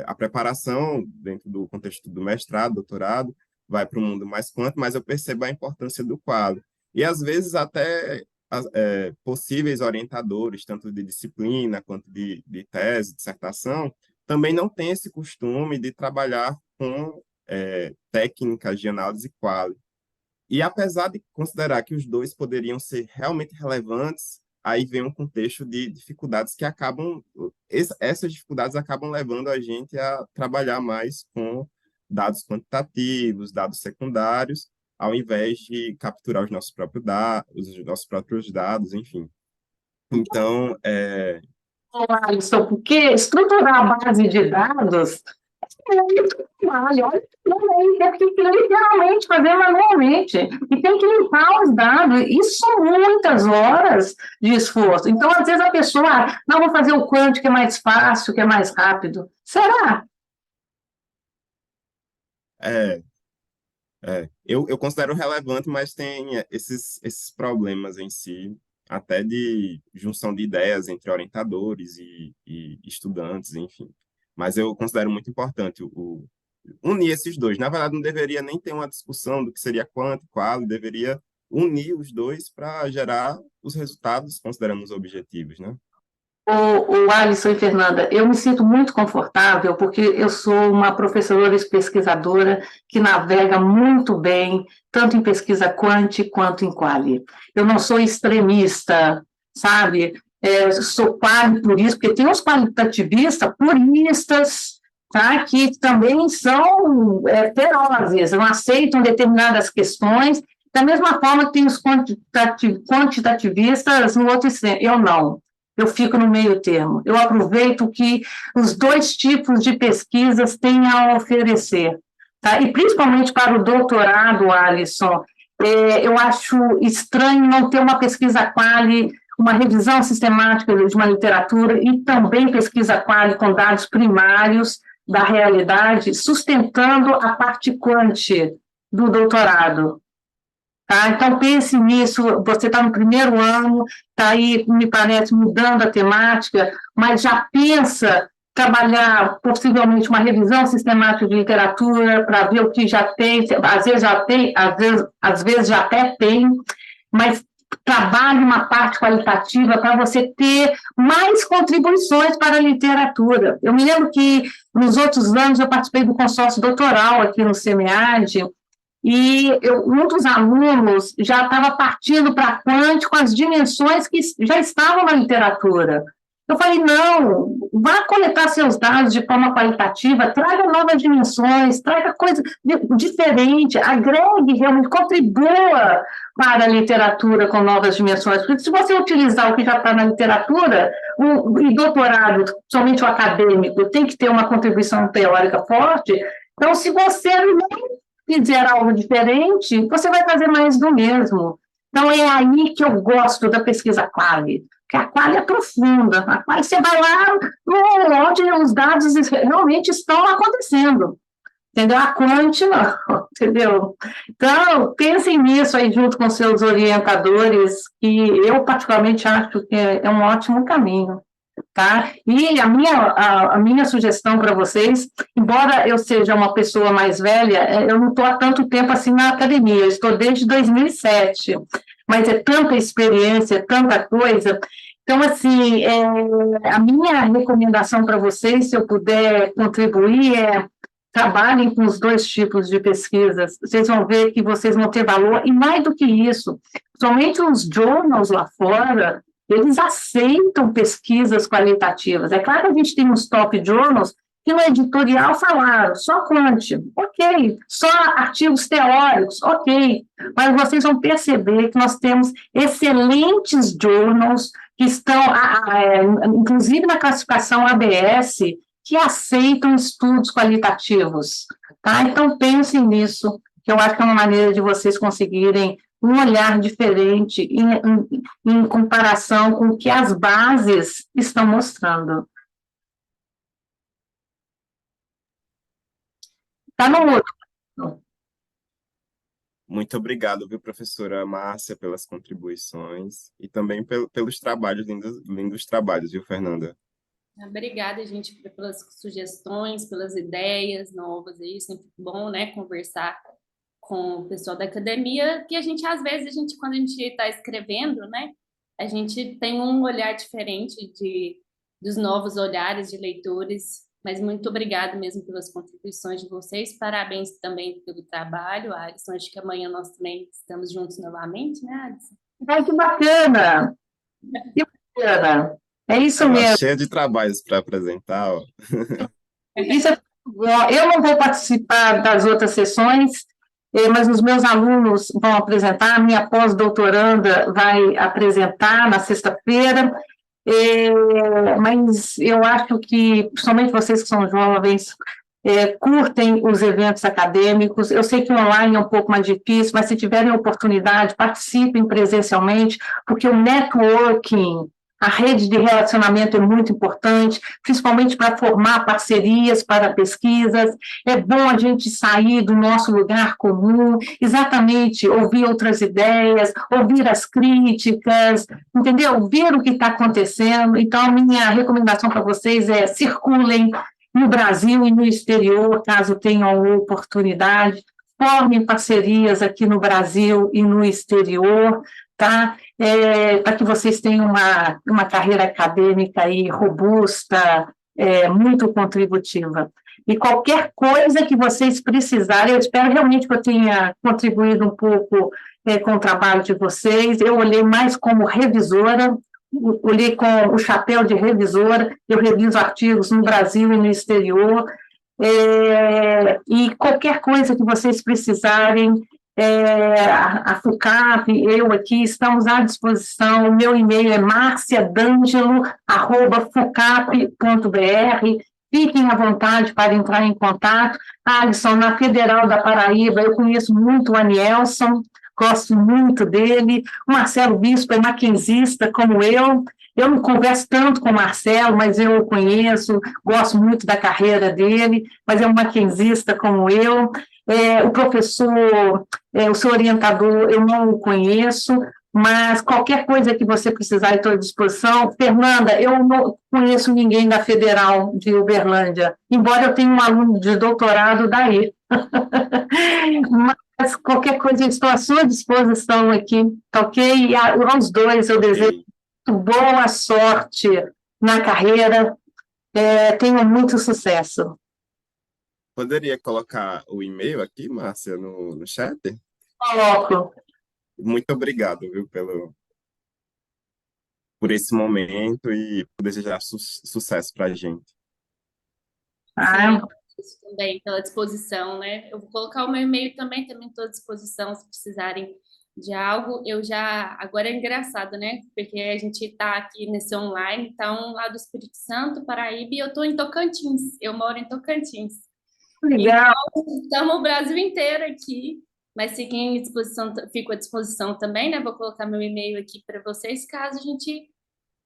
A preparação dentro do contexto do mestrado, doutorado, vai para um mundo mais quântico, mas eu percebo a importância do quadro. E, às vezes, até possíveis orientadores, tanto de disciplina quanto de tese, dissertação, também não têm esse costume de trabalhar com técnicas de análise quali. E, apesar de considerar que os dois poderiam ser realmente relevantes, aí vem um contexto de dificuldades que essas dificuldades acabam levando a gente a trabalhar mais com dados quantitativos, dados secundários, ao invés de capturar os nossos próprios dados, enfim. Então, Alisson, porque estruturar a base de dados é muito trabalho, olha, tem que literalmente fazer manualmente, e tem que limpar os dados, isso são muitas horas de esforço. Então, às vezes a pessoa, não, vou fazer o quântico que é mais fácil, que é mais rápido. Será? eu considero relevante, mas tem esses problemas em si, até de junção de ideias entre orientadores e estudantes, enfim. Mas eu considero muito importante unir esses dois. Na verdade, não deveria nem ter uma discussão do que seria quanto e qual, deveria unir os dois para gerar os resultados, considerando os objetivos, né? O Alisson e Fernanda, eu me sinto muito confortável porque eu sou uma professora e pesquisadora que navega muito bem, tanto em pesquisa quant quanto em quali. Eu não sou extremista, sabe? Eu sou quali por isso, porque tem os qualitativistas puristas, tá? Que também são ferozes, não aceitam determinadas questões, da mesma forma que tem os quantitativistas no outro extremo. Eu não. Eu fico no meio termo. Eu aproveito que os dois tipos de pesquisas têm a oferecer. Tá? E principalmente para o doutorado, Alisson, eu acho estranho não ter uma pesquisa quali, uma revisão sistemática de uma literatura e também pesquisa quali com dados primários da realidade, sustentando a parte quant do doutorado. Tá? Então, pense nisso, você está no primeiro ano, está aí, me parece, mudando a temática, mas já pensa trabalhar possivelmente uma revisão sistemática de literatura para ver o que já tem, às vezes já tem, às vezes já até tem, mas trabalhe uma parte qualitativa para você ter mais contribuições para a literatura. Eu me lembro que nos outros anos eu participei do consórcio doutoral aqui no CEMEAD, e um dos alunos já estava partindo para a quant com as dimensões que já estavam na literatura. Eu falei, não, vá coletar seus dados de forma qualitativa, traga novas dimensões, traga coisa diferente, agregue, realmente contribua para a literatura com novas dimensões. Porque se você utilizar o que já está na literatura, e doutorado, somente o acadêmico, tem que ter uma contribuição teórica forte, então se você não fizer algo diferente, você vai fazer mais do mesmo. Então, é aí que eu gosto da pesquisa quali, porque a quali é profunda, a quali você vai lá onde os dados realmente estão acontecendo, entendeu? A quant não, entendeu? Então, pensem nisso aí junto com seus orientadores, que eu particularmente acho que é um ótimo caminho. Tá? E a minha sugestão para vocês, embora eu seja uma pessoa mais velha, eu não estou há tanto tempo assim na academia, eu estou desde 2007, mas é tanta experiência, tanta coisa. Então, assim, a minha recomendação para vocês, se eu puder contribuir, trabalhem com os dois tipos de pesquisas, vocês vão ver que vocês vão ter valor, e mais do que isso, somente os journals lá fora, eles aceitam pesquisas qualitativas. É claro que a gente tem uns top journals que no editorial falaram só quant, ok, só artigos teóricos, ok, mas vocês vão perceber que nós temos excelentes journals que estão, inclusive na classificação ABS, que aceitam estudos qualitativos. Tá? Então, pensem nisso, que eu acho que é uma maneira de vocês conseguirem um olhar diferente em comparação com o que as bases estão mostrando. Está no outro. Muito obrigado, viu, professora Márcia, pelas contribuições e também pelos trabalhos, lindos trabalhos, viu, Fernanda? Obrigada, gente, pelas sugestões, pelas ideias novas aí, sempre bom, né, conversar com o pessoal da academia, que às vezes, quando a gente está escrevendo, né, a gente tem um olhar diferente dos novos olhares de leitores, mas muito obrigada mesmo pelas contribuições de vocês, parabéns também pelo trabalho, Alisson, acho que amanhã nós também estamos juntos novamente, né, Alisson? Ai, que bacana! Que bacana! É isso Ela mesmo. cheia de trabalhos para apresentar, ó. Isso é bom. Eu não vou participar das outras sessões, mas os meus alunos vão apresentar, a minha pós-doutoranda vai apresentar na sexta-feira, mas eu acho que, principalmente vocês que são jovens, curtem os eventos acadêmicos. Eu sei que online é um pouco mais difícil, mas se tiverem oportunidade, participem presencialmente, porque o networking, a rede de relacionamento é muito importante, principalmente para formar parcerias para pesquisas. É bom a gente sair do nosso lugar comum, exatamente ouvir outras ideias, ouvir as críticas, entendeu? Ver o que está acontecendo. Então, a minha recomendação para vocês é circulem no Brasil e no exterior, caso tenham oportunidade, formem parcerias aqui no Brasil e no exterior, tá? Para que vocês tenham uma carreira acadêmica aí robusta, muito contributiva. E qualquer coisa que vocês precisarem, eu espero realmente que eu tenha contribuído um pouco com o trabalho de vocês. Eu olhei mais como revisora, olhei com o chapéu de revisora, eu reviso artigos no Brasil e no exterior, e qualquer coisa que vocês precisarem, a FUCAP, eu aqui, estamos à disposição. O meu e-mail é marciadangelo@fucap.br. Fiquem à vontade para entrar em contato. Alisson, na Federal da Paraíba, eu conheço muito o Anielson, gosto muito dele. O Marcelo Bispo é maquinzista, como eu. Eu não converso tanto com o Marcelo, mas eu o conheço, gosto muito da carreira dele, mas é um maquinzista como eu. O professor, o seu orientador, eu não o conheço, mas qualquer coisa que você precisar, eu estou à disposição. Fernanda, eu não conheço ninguém da Federal de Uberlândia, embora eu tenha um aluno de doutorado daí. Mas qualquer coisa, eu estou à sua disposição aqui, tá ok? E aos dois eu desejo Ok. boa sorte na carreira, tenham muito sucesso. Poderia colocar o e-mail aqui, Márcia, no chat? Coloco. Muito obrigado, viu, por esse momento e por desejar sucesso para a gente. Ah, Isso também, pela disposição, né? Eu vou colocar o meu e-mail também estou à disposição, se precisarem de algo. Agora é engraçado, né? Porque a gente está aqui nesse online, está um lá do Espírito Santo, Paraíba, e eu estou em Tocantins, eu moro em Tocantins. legal. Então, estamos o Brasil inteiro aqui, mas fiquem à disposição, fico à disposição também, né? Vou colocar meu e-mail aqui para vocês, caso a gente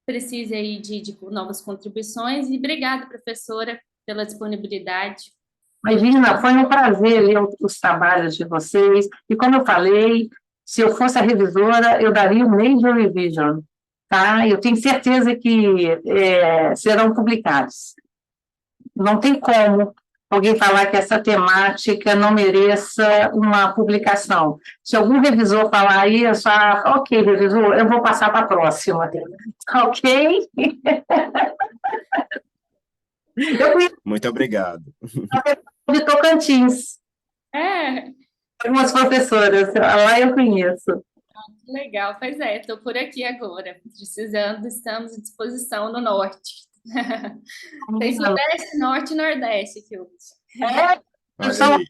precise aí de novas contribuições. E obrigada, professora, pela disponibilidade. Imagina, foi um prazer ler os trabalhos de vocês. E como eu falei, se eu fosse a revisora, eu daria o Major Revision, tá? Eu tenho certeza que serão publicados. Não tem como alguém falar que essa temática não mereça uma publicação. Se algum revisor falar isso, ok, revisor, eu vou passar para a próxima. Ok? Eu conheço Muito obrigado. de Tocantins, É, algumas professoras, lá eu conheço. legal, pois estou por aqui agora, precisando, estamos à disposição no norte. Tem sudeste, norte e nordeste aqui hoje. Eu Olha sou aí,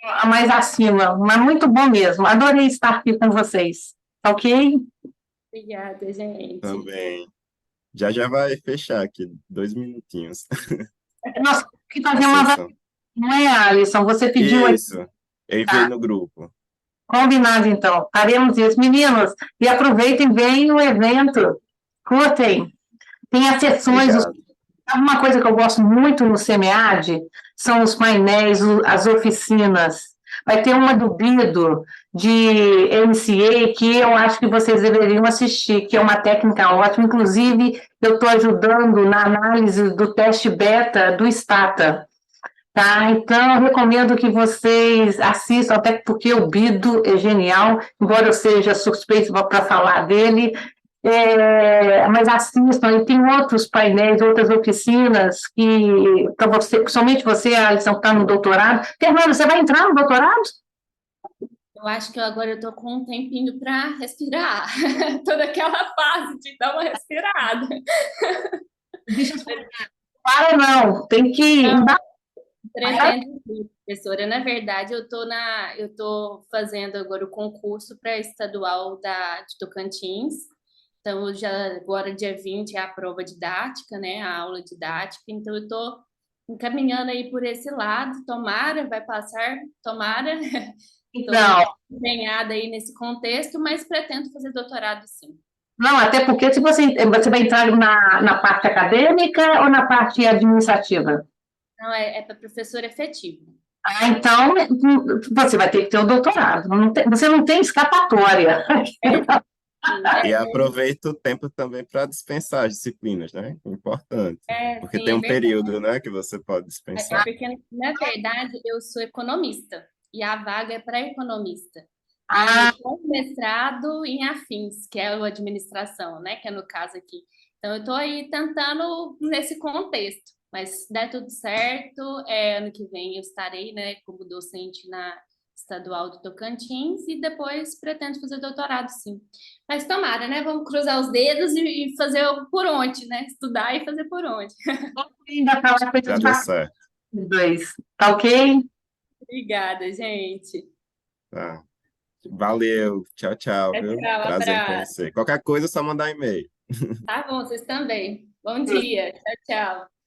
a mais acima, mas muito bom mesmo. Adorei estar aqui com vocês, ok? Obrigada, gente. também. Já já vai fechar aqui, 2 minutinhos Nós temos que a fazer uma sessão. não é, Alisson? Você pediu aí, Isso, eu enviei tá? no grupo. Combinado, então. Faremos isso. Meninos, e aproveitem bem o evento. Curtem. Tem as sessões. Obrigado. Uma coisa que eu gosto muito no SEMEAD são os painéis, as oficinas. Vai ter uma do Bido, de MCA, que eu acho que vocês deveriam assistir, que é uma técnica ótima. Inclusive, eu estou ajudando na análise do teste beta do Stata. Tá, então eu recomendo que vocês assistam, até porque o Bido é genial, embora eu seja suspeito para falar dele, mas assistam, e tem outros painéis, outras oficinas que, para você, somente você, Alisson, que está no doutorado. Fernando, você vai entrar no doutorado? Eu acho que agora eu estou com um tempinho para respirar. Estou naquela fase de dar uma respirada. Deixa eu para, não, tem que. Pretendo sim, professora. Na verdade, eu estou fazendo agora o concurso pré-estadual de Tocantins. Então, agora, dia 20, é a prova didática, né? A aula didática. Então, eu estou encaminhando aí por esse lado. Tomara, vai passar, tomara. Estou Não, empenhada aí nesse contexto, mas pretendo fazer doutorado, sim. não, até porque se você vai entrar na parte acadêmica ou na parte administrativa? Não, é para professor efetivo. Então, você vai ter que ter o doutorado. Você não tem escapatória. E aproveita o tempo também para dispensar as disciplinas, né? Importante. Porque Sim, tem é um verdade. período, né, que você pode É dispensar. porque, na verdade, eu sou economista e a vaga é para economista. Ah, com mestrado em afins, que é a administração, né? Que é no caso aqui. Então, eu estou aí tentando nesse contexto, mas se der tudo certo, ano que vem eu estarei, né, como docente na Estadual do Tocantins e depois pretendo fazer doutorado, sim. Mas tomara, né? Vamos cruzar os dedos e fazer por onde, né? Estudar e fazer por onde. ainda falar Já coisas deu bacanas certo. dos dois. Tá ok? Obrigada, gente. Tá. Valeu. Tchau, tchau, Tchau, viu? tchau, Prazer em abraço. conhecer. Qualquer coisa é só mandar e-mail. Tá bom, vocês também. Bom dia. Tchau, tchau.